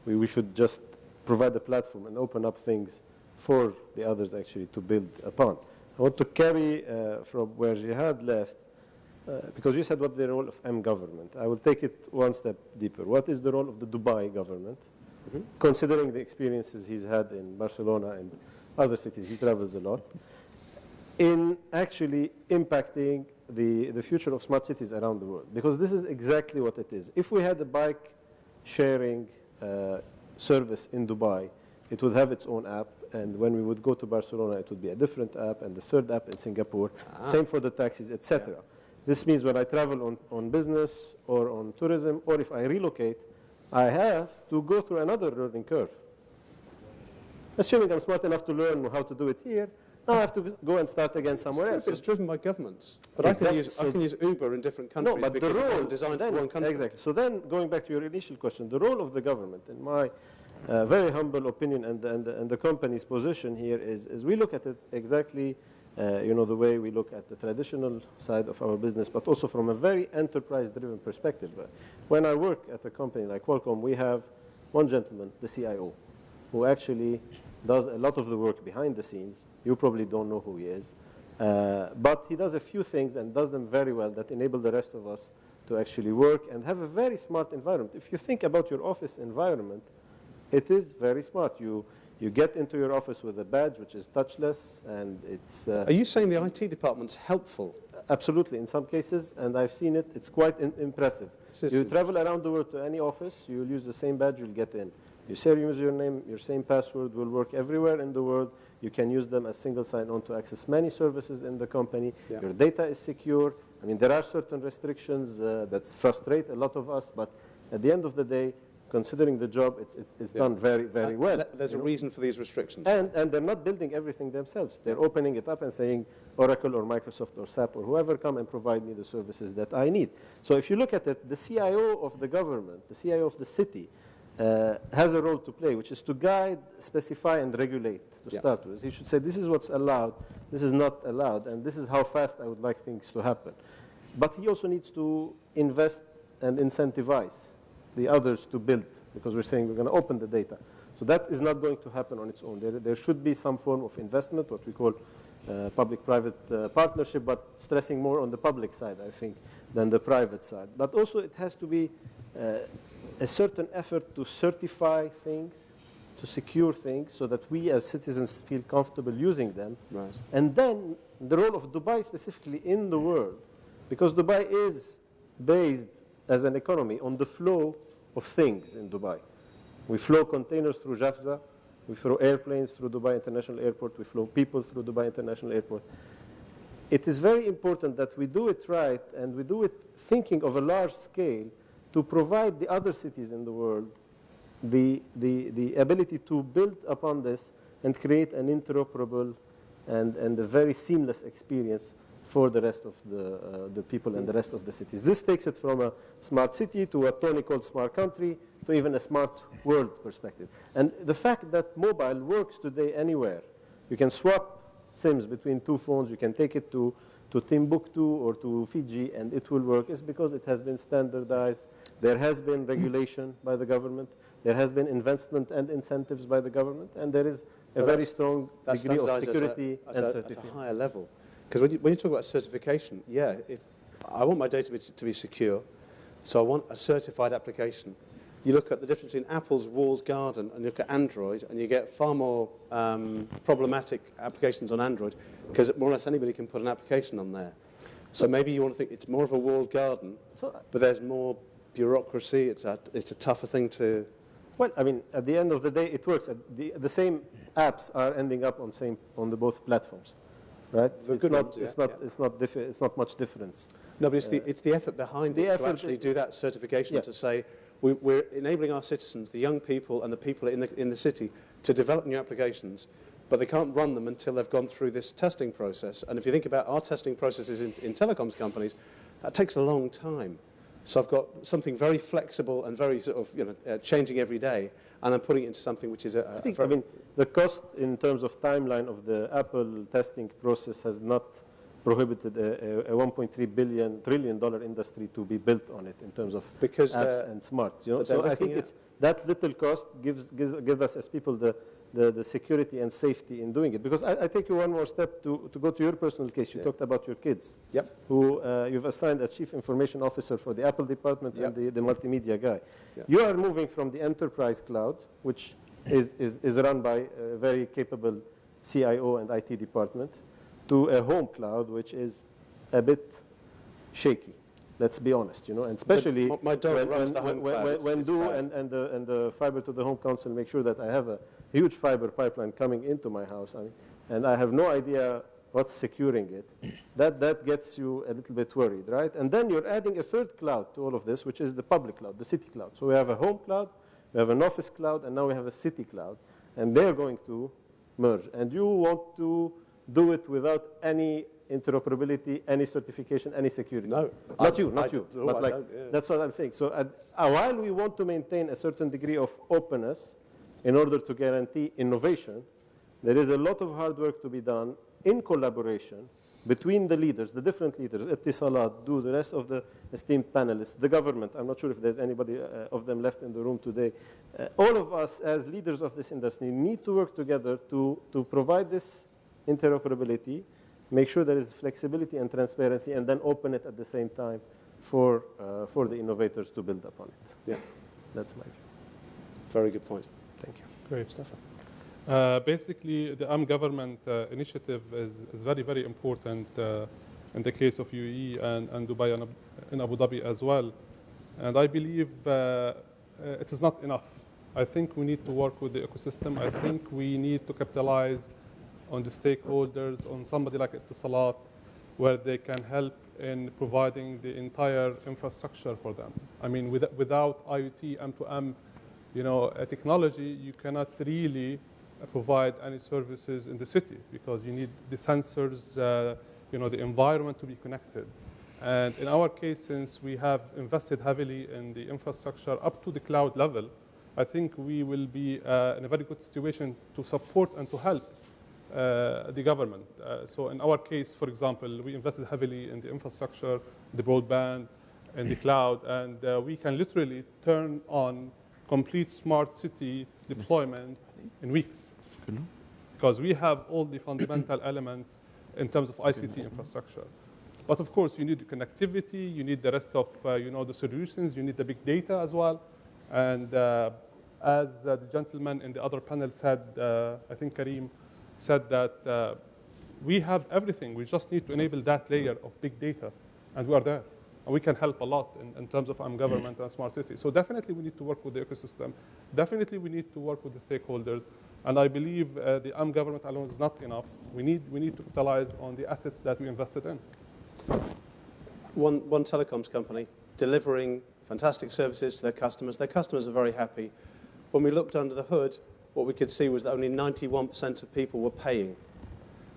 we should just provide a platform and open up things for the others actually to build upon. I want to carry from where Jihad left, because you said what the role of M government. I will take it one step deeper. What is the role of the Dubai government, considering the experiences he's had in Barcelona and other cities, he travels a lot, in actually impacting the future of smart cities around the world? Because this is exactly what it is. If we had a bike sharing service in Dubai, it would have its own app, and when we would go to Barcelona, it would be a different app, and the third app in Singapore, same for the taxis, etc. Yeah. This means when I travel on business or on tourism, or if I relocate, I have to go through another learning curve. Assuming I'm smart enough to learn how to do it here, I have to go and start again somewhere else. It's driven by governments. But exactly. I can use Uber in different countries because it's designed for one country. Exactly. So then, going back to your initial question, the role of the government, in my very humble opinion, and the company's position here is we look at it exactly, the way we look at the traditional side of our business, but also from a very enterprise-driven perspective. When I work at a company like Qualcomm, we have one gentleman, the CIO, who actually does a lot of the work behind the scenes. You probably don't know who he is. But he does a few things and does them very well that enable the rest of us to actually work and have a very smart environment. If you think about your office environment, it is very smart. You get into your office with a badge, which is touchless, and it's... Are you saying the IT department's helpful? Absolutely. In some cases, and I've seen it, it's quite impressive. You travel around the world to any office, you'll use the same badge, you'll get in. Your same username, your same password will work everywhere in the world. You can use them as single sign-on to access many services in the company. Yeah. Your data is secure. I mean, there are certain restrictions that frustrate a lot of us, but at the end of the day, considering the job, it's done very, very well. There's a reason for these restrictions. And they're not building everything themselves. They're opening it up and saying, Oracle or Microsoft or SAP or whoever, come and provide me the services that I need. So if you look at it, the CIO of the government, the CIO of the city, has a role to play, which is to guide, specify, and regulate to start with. He should say, this is what's allowed, this is not allowed, and this is how fast I would like things to happen. But he also needs to invest and incentivize the others to build, because we're saying we're going to open the data. So that is not going to happen on its own. There should be some form of investment, what we call public-private partnership, but stressing more on the public side, I think, than the private side. But also it has to be a certain effort to certify things, to secure things, so that we as citizens feel comfortable using them. Right. And then the role of Dubai specifically in the world, because Dubai is based as an economy on the flow of things in Dubai. We flow containers through Jafza, we flow airplanes through Dubai International Airport, we flow people through Dubai International Airport. It is very important that we do it right, and we do it thinking of a large scale to provide the other cities in the world the ability to build upon this and create an interoperable and a very seamless experience for the rest of the people and the rest of the cities. This takes it from a smart city to what Tony called smart country to even a smart world perspective. And the fact that mobile works today anywhere, you can swap SIMs between two phones, you can take it to Timbuktu or to Fiji and it will work, is because it has been standardized. There has been regulation by the government. There has been investment and incentives by the government, and there is a very strong degree of security and certification. At a higher level. Because when you talk about certification, yeah, I want my data to be secure, so I want a certified application. You look at the difference between Apple's walled garden and you look at Android, and you get far more problematic applications on Android, because more or less anybody can put an application on there. So maybe you want to think it's more of a walled garden, but there's more bureaucracy, it's a tougher thing to... Well, I mean, at the end of the day, it works. The same apps are ending up on the both platforms, right? It's not much difference. No, but it's the effort behind it to actually do that certification, to say we're enabling our citizens, the young people and the people in the city, to develop new applications, but they can't run them until they've gone through this testing process. And if you think about our testing processes in telecoms companies, that takes a long time. So I've got something very flexible and very sort of changing every day, and I'm putting it into something which is I mean, the cost in terms of timeline of the Apple testing process has not prohibited a $1.3 trillion industry to be built on it in terms of apps and smart. So I think that little cost gives us as people the security and safety in doing it. Because I take you one more step to go to your personal case. You talked about your kids, who you've assigned as chief information officer for the Apple department and the multimedia guy. You are moving from the enterprise cloud, which is run by a very capable CIO and IT department, to a home cloud, which is a bit shaky. Let's be honest, and especially when Do and the fiber to the home council make sure that I have a huge fiber pipeline coming into my house, and I have no idea what's securing it. That gets you a little bit worried, right? And then you're adding a third cloud to all of this, which is the public cloud, the city cloud. So we have a home cloud, we have an office cloud, and now we have a city cloud, and they're going to merge. And you want to do it without any interoperability, any certification, any security. No. Not you. But that's what I'm saying. So while we want to maintain a certain degree of openness in order to guarantee innovation, there is a lot of hard work to be done in collaboration between the leaders, the different leaders, Ittisalat, Do, the rest of the esteemed panelists, the government. I'm not sure if there's anybody of them left in the room today. All of us as leaders of this industry need to work together to provide this interoperability, make sure there is flexibility and transparency, and then open it at the same time for the innovators to build upon it. Yeah, that's my view. Very good point. Thank you. Great. Mustafa. Basically, the government initiative is very, very important in the case of UAE and Dubai and Abu Dhabi as well. And I believe it is not enough. I think we need to work with the ecosystem. I think we need to capitalize on the stakeholders, on somebody like Ittisalat, where they can help in providing the entire infrastructure for them. I mean, without IoT, M2M, technology, you cannot really provide any services in the city, because you need the sensors, the environment to be connected. And in our case, since we have invested heavily in the infrastructure up to the cloud level, I think we will be in a very good situation to support and to help the government. So in our case, for example, we invested heavily in the infrastructure, the broadband, and the cloud, and we can literally turn on complete smart city deployment in weeks. Because we have all the fundamental elements in terms of ICT infrastructure. But of course, you need the connectivity, you need the rest of the solutions, you need the big data as well. And as the gentleman in the other panel said, I think Karim said that we have everything. We just need to enable that layer of big data, and we are there. And we can help a lot in terms of government and smart city. So definitely we need to work with the ecosystem. Definitely we need to work with the stakeholders. And I believe the government alone is not enough. We need to capitalize on the assets that we invested in. One telecoms company delivering fantastic services to their customers. Their customers are very happy. When we looked under the hood, what we could see was that only 91% of people were paying.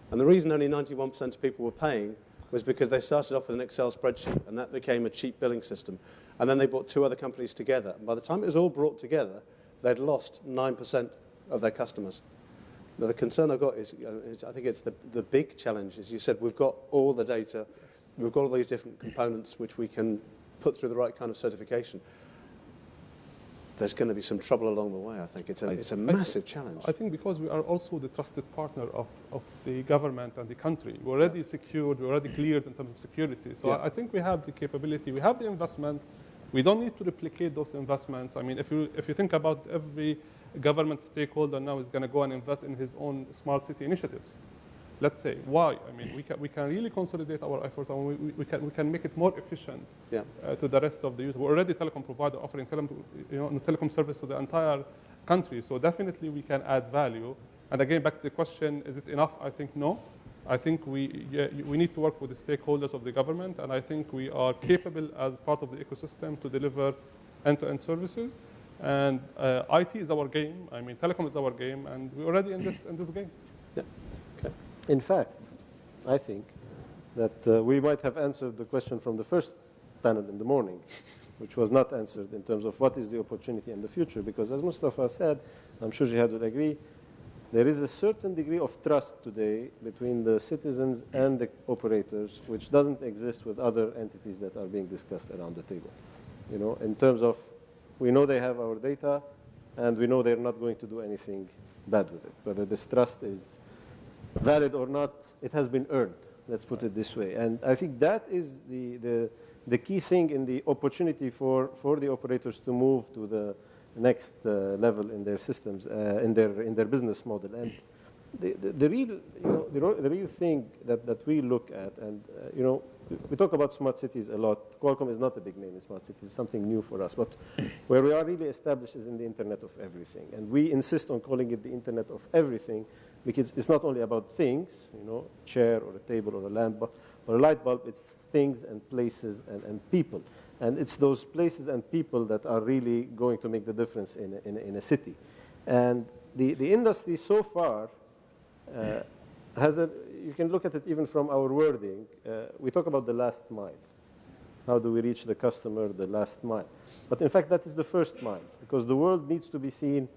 And the reason only 91% of people were paying was because they started off with an Excel spreadsheet, and that became a cheap billing system. And then they brought two other companies together. And by the time it was all brought together, they'd lost 9% of their customers. Now, the concern I've got is, I think it's the big challenge, as you said, we've got all the data, we've got all these different components which we can put through the right kind of certification. There's going to be some trouble along the way, I think. It's a massive challenge. I think because we are also the trusted partner of the government and the country. We're already secured, we're already cleared in terms of security. So I think we have the capability, we have the investment. We don't need to replicate those investments. I mean, if you think about every government stakeholder now is going to go and invest in his own smart city initiatives. Let's say, why? I mean, we can really consolidate our efforts, and we can make it more efficient to the rest of the users. We're already a telecom provider offering telecom service to the entire country, so definitely we can add value. And again, back to the question, is it enough? I think no. I think we need to work with the stakeholders of the government, and I think we are capable as part of the ecosystem to deliver end-to-end services. And IT is our game. I mean, telecom is our game, and we're already in this game. Yeah. Okay. In fact, I think that we might have answered the question from the first panel in the morning, which was not answered in terms of what is the opportunity in the future, because as Mustafa said, I'm sure Jihad would agree, there is a certain degree of trust today between the citizens and the operators, which doesn't exist with other entities that are being discussed around the table. You know, in terms of, we know they have our data, and we know they're not going to do anything bad with it. Whether this trust is valid or not, it has been earned. Let's put it this way. And I think that is the key thing in the opportunity for the operators to move to the next level in their systems, in their business model. And the real thing that we look at, and we talk about smart cities a lot. Qualcomm is not a big name in smart cities; it's something new for us. But where we are really established is in the Internet of Everything, and we insist on calling it the Internet of Everything because it's not only about things, a chair or a table or a lamp or a light bulb. It's things and places and people, and it's those places and people that are really going to make the difference in a city. And the industry so far you can look at it even from our wording. We talk about the last mile. How do we reach the customer, the last mile? But in fact, that is the first mile, because the world needs to be seen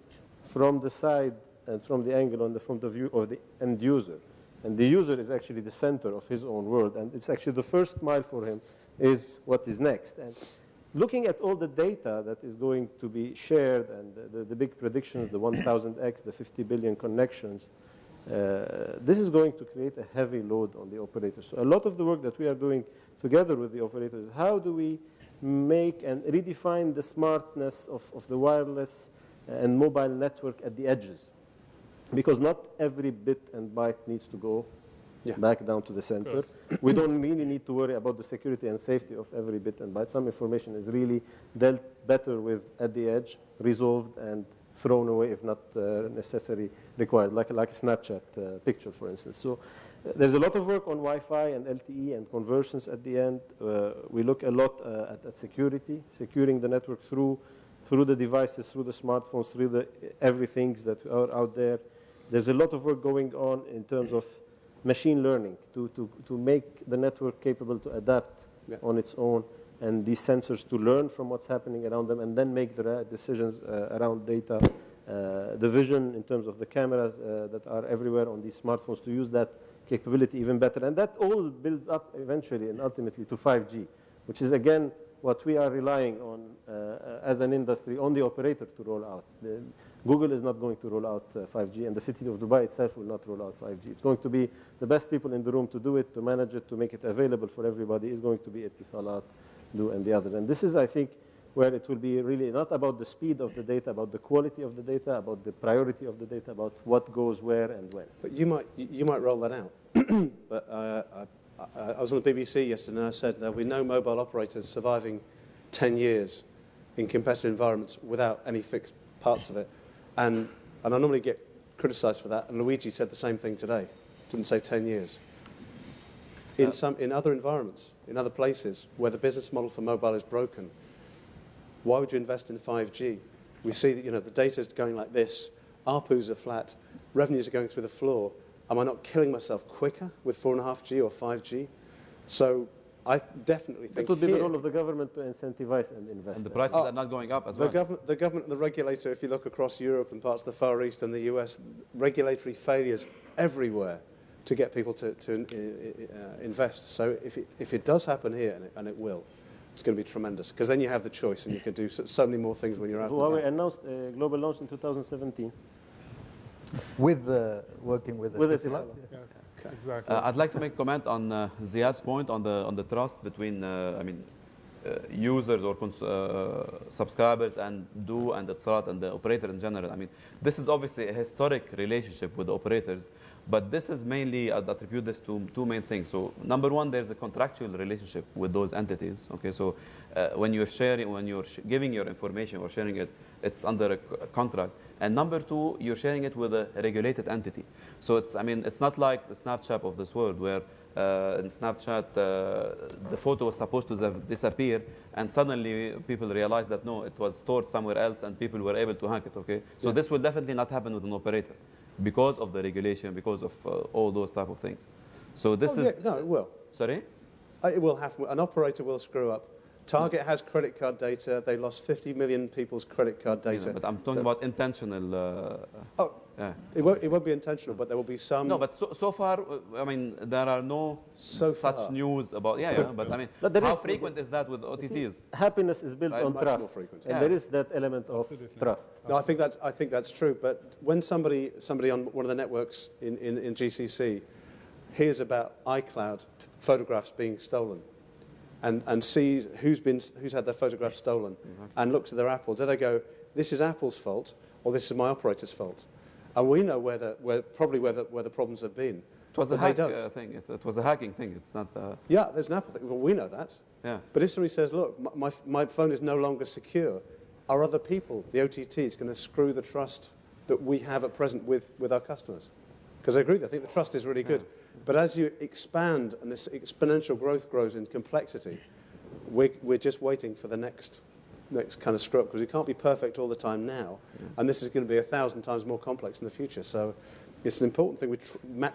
from the side and from the angle on the point of view of the end user. And the user is actually the center of his own world, and it's actually the first mile for him is what is next. And looking at all the data that is going to be shared and the big predictions, the 1,000x, the 50 billion connections, this is going to create a heavy load on the operators. So a lot of the work that we are doing together with the operators is how do we make and redefine the smartness of the wireless and mobile network at the edges. Because not every bit and byte needs to go back down to the center. We don't really need to worry about the security and safety of every bit and byte. Some information is really dealt better with at the edge, resolved and thrown away if not necessarily required, like a Snapchat picture, for instance. So there's a lot of work on Wi-Fi and LTE and conversions at the end. We look a lot at security, securing the network through the devices, through the smartphones, through the everythings that are out there. There's a lot of work going on in terms of machine learning to make the network capable to adapt on its own, and these sensors to learn from what's happening around them and then make the right decisions around data. The vision in terms of the cameras that are everywhere on these smartphones to use that capability even better. And that all builds up eventually and ultimately to 5G, which is again what we are relying on as an industry on the operator to roll out. Google is not going to roll out 5G, and the city of Dubai itself will not roll out 5G. It's going to be the best people in the room to do it, to manage it, to make it available for everybody is going to be Etisalat, Du, and the others. And this is, I think, where it will be really not about the speed of the data, about the quality of the data, about the priority of the data, about what goes where and when. But you might roll that out. But I was on the BBC yesterday and I said there'll be no mobile operators surviving 10 years in competitive environments without any fixed parts of it. And I normally get criticised for that, and Luigi said the same thing today. Didn't say 10 years. In other environments, in other places where the business model for mobile is broken, why would you invest in 5G? We see that the data is going like this, ARPUs are flat, revenues are going through the floor. Am I not killing myself quicker with 4.5G or 5G? So I definitely think it would be the role of the government to incentivize and invest. And the prices are not going up as well. The government and the regulator, if you look across Europe and parts of the Far East and the US, regulatory failures everywhere to get people to invest. So if it does happen here, and it will, it's going to be tremendous, because then you have the choice and you can do so many more things when you're out there. Huawei announced a global launch in 2017. Working with Etisalat. Yeah, exactly. I'd like to make a comment on Ziad's point on the trust between users or subscribers and Du and Etisalat and the operator in general. I mean, this is obviously a historic relationship with the operators, but this is mainly, I'd attribute this to two main things. So number one, there's a contractual relationship with those entities. Okay, so when you're sharing, when you're giving your information or sharing it, it's under a contract. And number two, you're sharing it with a regulated entity. So it's not like the Snapchat of this world where in Snapchat the photo was supposed to disappear and suddenly people realized that no, it was stored somewhere else and people were able to hack it. Okay, so this will definitely not happen with an operator because of the regulation, because of all those type of things. So this is no, it will. Sorry, it will happen. An operator will screw up. Target has credit card data. They lost 50 million people's credit card data. yeah, but I'm talking about intentional. It won't be intentional, but there will be some. No, but so far, I mean, there are no such news about. But I mean, how frequent is that with OTTs? Happiness is built on much trust, more frequent. and there is that element of trust. No, I think that's true. But when somebody on one of the networks in GCC hears about iCloud photographs being stolen, and sees who's had their photographs stolen, and looks at their Apple, do they go, this is Apple's fault, or this is my operator's fault? And we know where the problems have been. It was a hack thing. It was a hacking thing. It's not. Yeah, there's an Apple thing. Well, we know that. Yeah. But if somebody says, look, my phone is no longer secure, are other people, the OTTs, going to screw the trust that we have at present with our customers? Because I agree, I think the trust is really good. But as you expand and this exponential growth grows in complexity, we're just waiting for the next kind of screw up, because we can't be perfect all the time now, and this is going to be 1,000 times more complex in the future. So it's an important thing. We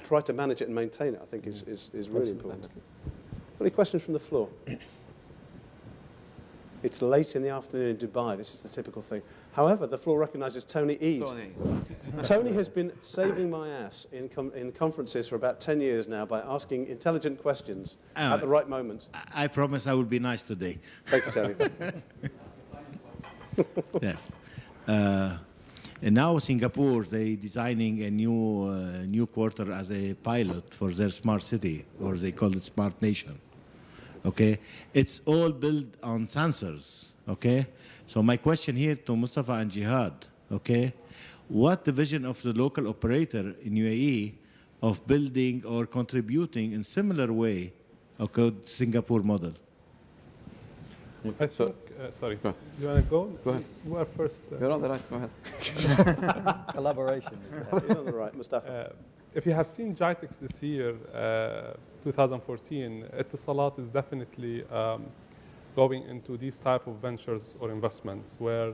try to manage it and maintain it, I think, is really important. Any questions from the floor? It's late in the afternoon in Dubai. This is the typical thing. However, the floor recognises Tony Eade. Tony has been saving my ass in conferences for about 10 years now by asking intelligent questions at the right moment. I promise I will be nice today. Thank you, Tony. Yes. And now Singapore, they designing a new quarter as a pilot for their smart city, or they call it smart nation. Okay, it's all built on sensors. Okay, so my question here to Mustafa and Jihad. Okay, what the vision of the local operator in UAE of building or contributing in similar way, okay, Singapore model? I think, sorry, do you want to go? Go ahead. You are first. You're on the right, go ahead. Collaboration. You're on the right, Mustafa. If you have seen GITEX this year, 2014, Etisalat is definitely going into these type of ventures or investments where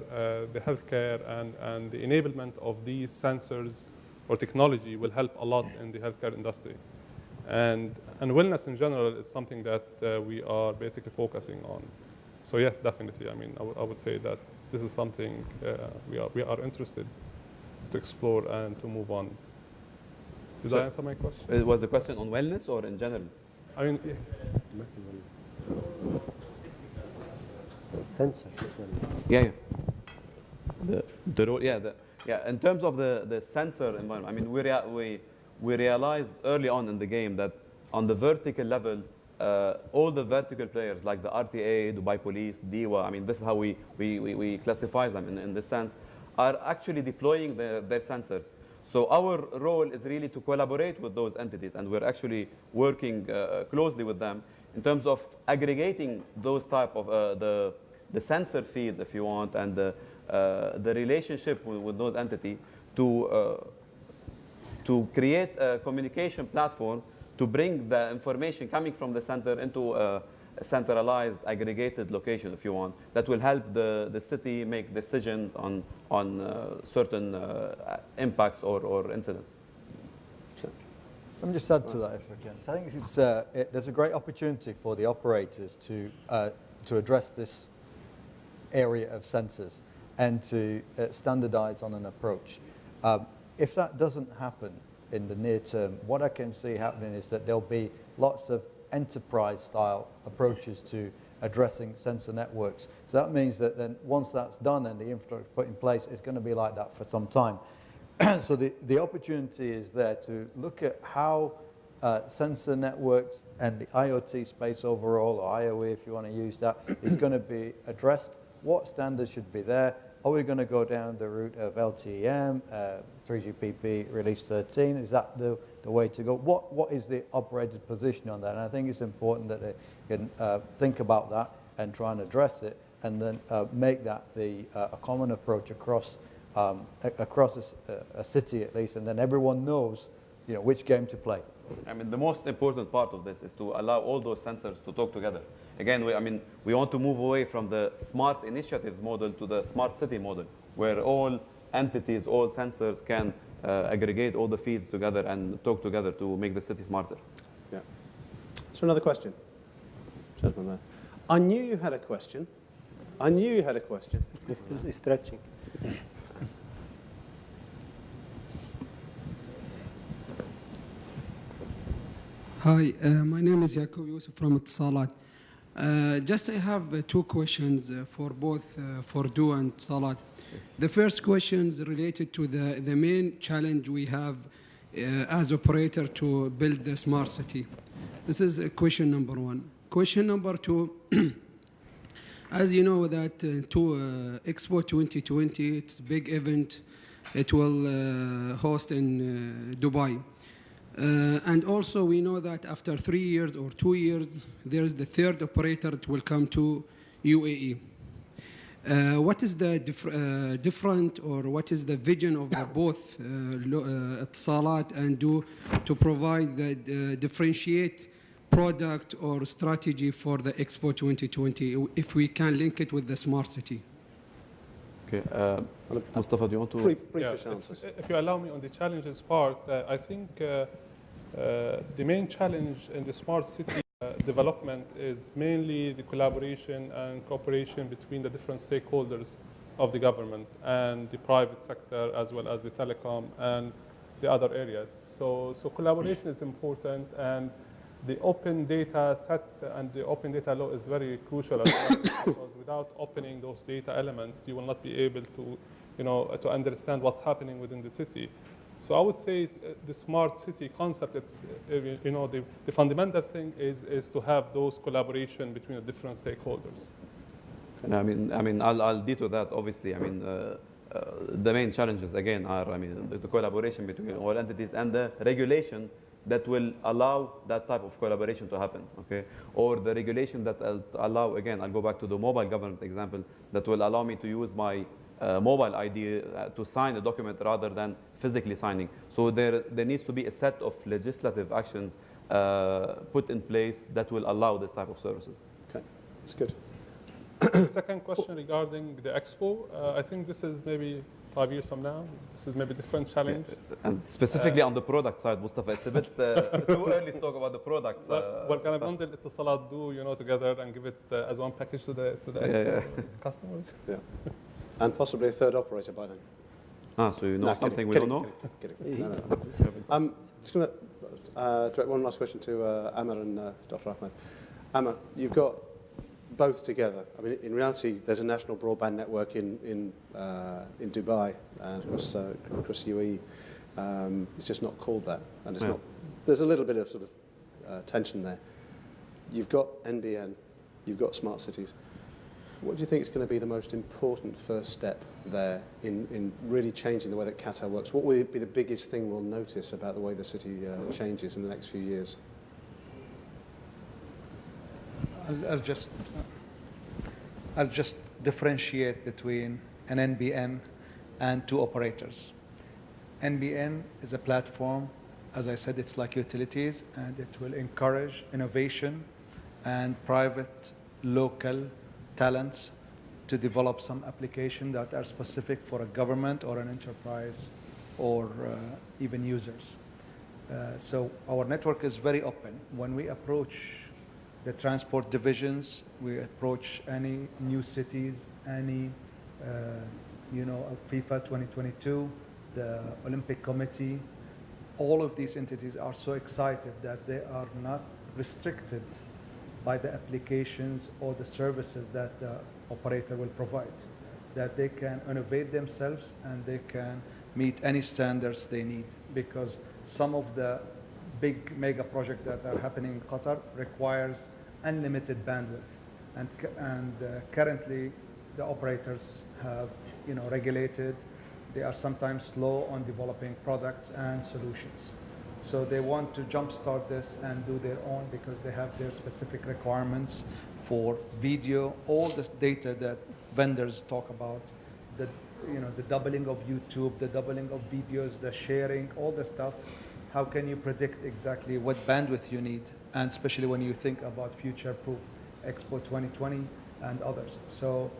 the healthcare and the enablement of these sensors or technology will help a lot in the healthcare industry. And wellness in general is something that we are basically focusing on. So yes, definitely. I mean, I would say that this is something we are interested to explore and to move on. Did I answer my question? Was the question on wellness or in general? I mean, Sensor. Yeah. The role, yeah. In terms of the sensor environment, I mean, we realized early on in the game that on the vertical level, all the vertical players like the RTA, Dubai Police, DIWA, I mean, this is how we classify them in this sense, are actually deploying their sensors. So our role is really to collaborate with those entities, and we're actually working closely with them in terms of aggregating those type of the sensor feeds, if you want, and the relationship with those entities to create a communication platform to bring the information coming from the center into a centralized, aggregated location, if you want, that will help the city make decisions on certain impacts or incidents. Let me just add to that, if I can. So I think there's a great opportunity for the operators to address this area of sensors and to standardize on an approach. If that doesn't happen in the near term, what I can see happening is that there'll be lots of enterprise-style approaches to addressing sensor networks. So that means that then once that's done and the infrastructure put in place, it's going to be like that for some time. So the opportunity is there to look at how sensor networks and the IoT space overall, or IoE if you want to use that, is going to be addressed. What standards should be there? Are we going to go down the route of LTE-M, 3GPP release 13? Is that the way to go? What is the operator's position on that? And I think it's important that they can think about that and try and address it, and then make that a common approach across a city at least, and then everyone knows, which game to play. I mean, the most important part of this is to allow all those sensors to talk together. Again, we want to move away from the smart initiatives model to the smart city model, where all entities, all sensors can aggregate all the feeds together and talk together to make the city smarter. Yeah. So another question. Gentleman there. I knew you had a question. I knew you had a question. It's still stretching. Hi, my name is Yaqub Yusuf from Etisalat. Just I have two questions for both for Du and Salat. The first question is related to the main challenge we have as operator to build the smart city. This is question number one. Question number two, as you know that Expo 2020, it's a big event. It will host in Dubai. And also we know that after 3 years or 2 years, there is the third operator that will come to UAE. What is the different, or what is the vision of the both Etisalat and Du to provide the differentiate product or strategy for the Expo 2020, if we can link it with the smart city? Okay, Mustafa, do you want to? Briefish answers. If you allow me on the challenges part, I think the main challenge in the smart city development is mainly the collaboration and cooperation between the different stakeholders of the government and the private sector, as well as the telecom and the other areas. So collaboration is important, and the open data set and the open data law is very crucial as well, because without opening those data elements, you will not be able to, to understand what's happening within the city. So I would say the smart city concept, it's, the fundamental thing is to have those collaboration between the different stakeholders. I mean, I'll detail that. Obviously, the main challenges again are, the collaboration between all entities and the regulation that will allow that type of collaboration to happen, okay? Or the regulation that will allow, again, I'll go back to the mobile government example, that will allow me to use my mobile ID to sign a document rather than physically signing. So there needs to be a set of legislative actions put in place that will allow this type of services. Okay, that's good. Second question regarding the Expo, I think this is maybe 5 years from now. This is maybe a different challenge. And specifically on the product side, Mustafa, it's a bit too early to talk about the products. Well, can I bundle Etisalat Du, together and give it as one package to the Expo customers? Yeah. And possibly a third operator by then. So you know something we don't know? Kidding. No. I'm just going to direct one last question to Ammar and Dr. Ahmed. Ammar, you've got both together. I mean, in reality, there's a national broadband network in Dubai and across UAE. It's just not called that, and it's not. There's a little bit of sort of tension there. You've got NBN, you've got smart cities. What do you think is going to be the most important first step there in really changing the way that Qatar works? What will be the biggest thing we'll notice about the way the city changes in the next few years? I'll just differentiate between an NBN and two operators. NBN is a platform, as I said, it's like utilities, and it will encourage innovation and private local talents to develop some application that are specific for a government or an enterprise or even users. So our network is very open. When we approach the transport divisions, we approach any new cities, any, FIFA 2022, the Olympic Committee, all of these entities are so excited that they are not restricted by the applications or the services that the operator will provide, that they can innovate themselves and they can meet any standards they need, because some of the big mega projects that are happening in Qatar requires unlimited bandwidth, and currently the operators have regulated. They are sometimes slow on developing products and solutions. So they want to jumpstart this and do their own because they have their specific requirements for video, all this data that vendors talk about, the doubling of YouTube, the doubling of videos, the sharing, all the stuff. How can you predict exactly what bandwidth you need? And especially when you think about future-proof Expo 2020 and others. So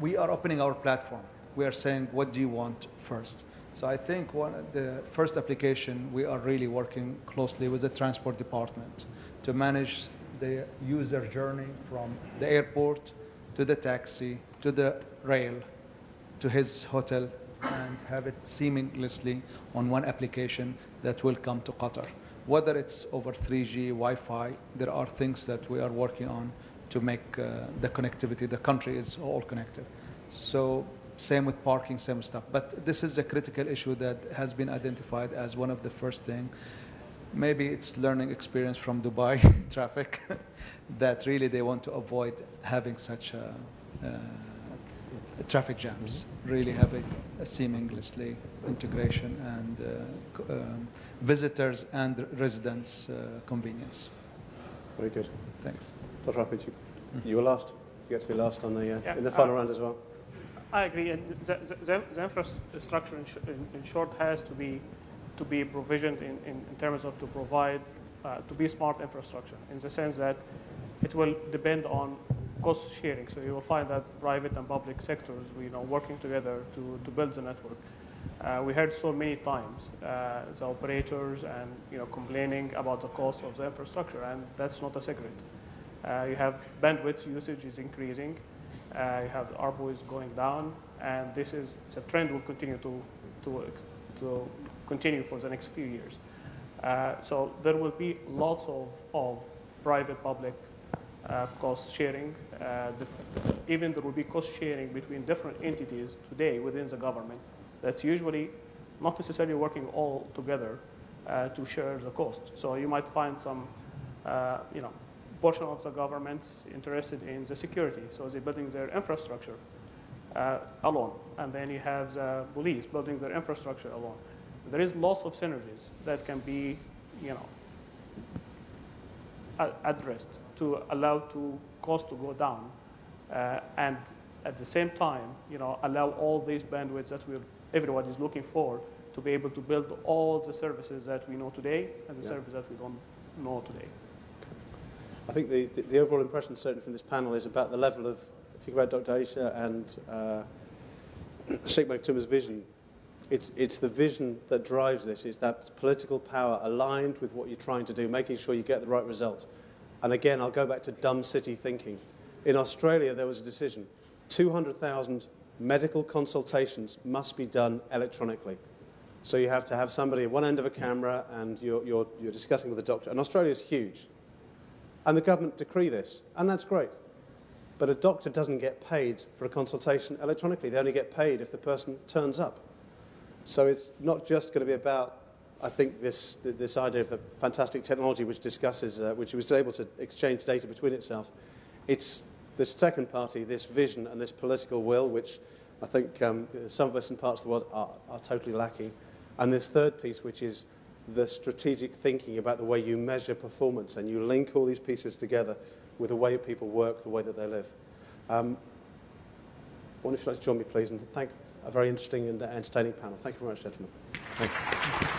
we are opening our platform. We are saying, what do you want first? So I think the first application, we are really working closely with the transport department to manage the user journey from the airport to the taxi to the rail to his hotel, and have it seamlessly on one application that will come to Qatar. Whether it's over 3G, Wi-Fi, there are things that we are working on to make the connectivity. The country is all connected. So same with parking, same stuff. But this is a critical issue that has been identified as one of the first things. Maybe it's learning experience from Dubai traffic that really they want to avoid having such traffic jams, really having a seamlessly integration and visitors and residents convenience. Very good. Thanks. Dr. Ahmed, you were last. You get to be last on in the final round as well. I agree. And the infrastructure, in short, has to be provisioned in terms of to provide to be smart infrastructure, in the sense that it will depend on cost sharing. So you will find that private and public sectors, working together to build the network. We heard so many times the operators and complaining about the cost of the infrastructure, and that's not a secret. You have bandwidth usage is increasing. You have ARPU is going down, and the trend will continue to continue for the next few years. So there will be lots of private-public cost sharing. Even there will be cost sharing between different entities today within the government. That's usually not necessarily working all together to share the cost. So you might find some, portion of the governments interested in the security, so they're building their infrastructure alone, and then you have the police building their infrastructure alone. There is lots of synergies that can be, addressed to allow cost to go down, and at the same time, allow all these bandwidths that everybody is looking for to be able to build all the services that we know today and the services that we don't know today. I think the overall impression, certainly from this panel, is about the level of, if you think about Dr. Aisha and Sheikh Maktoum's vision, it's the vision that drives this. It's that political power aligned with what you're trying to do, making sure you get the right result. And again, I'll go back to dumb city thinking. In Australia, there was a decision. 200,000 medical consultations must be done electronically. So you have to have somebody at one end of a camera, and you're discussing with the doctor. And Australia is huge. and the government decree this, and that's great. But a doctor doesn't get paid for a consultation electronically. They only get paid if the person turns up. So it's not just going to be about, I think, this idea of the fantastic technology which discusses, which was able to exchange data between itself. It's this second party, this vision and this political will, which I think some of us in parts of the world are totally lacking. And this third piece, which is the strategic thinking about the way you measure performance, and you link all these pieces together with the way people work, the way that they live. I wonder if you'd like to join me, please, and thank a very interesting and entertaining panel. Thank you very much, gentlemen. Thank you.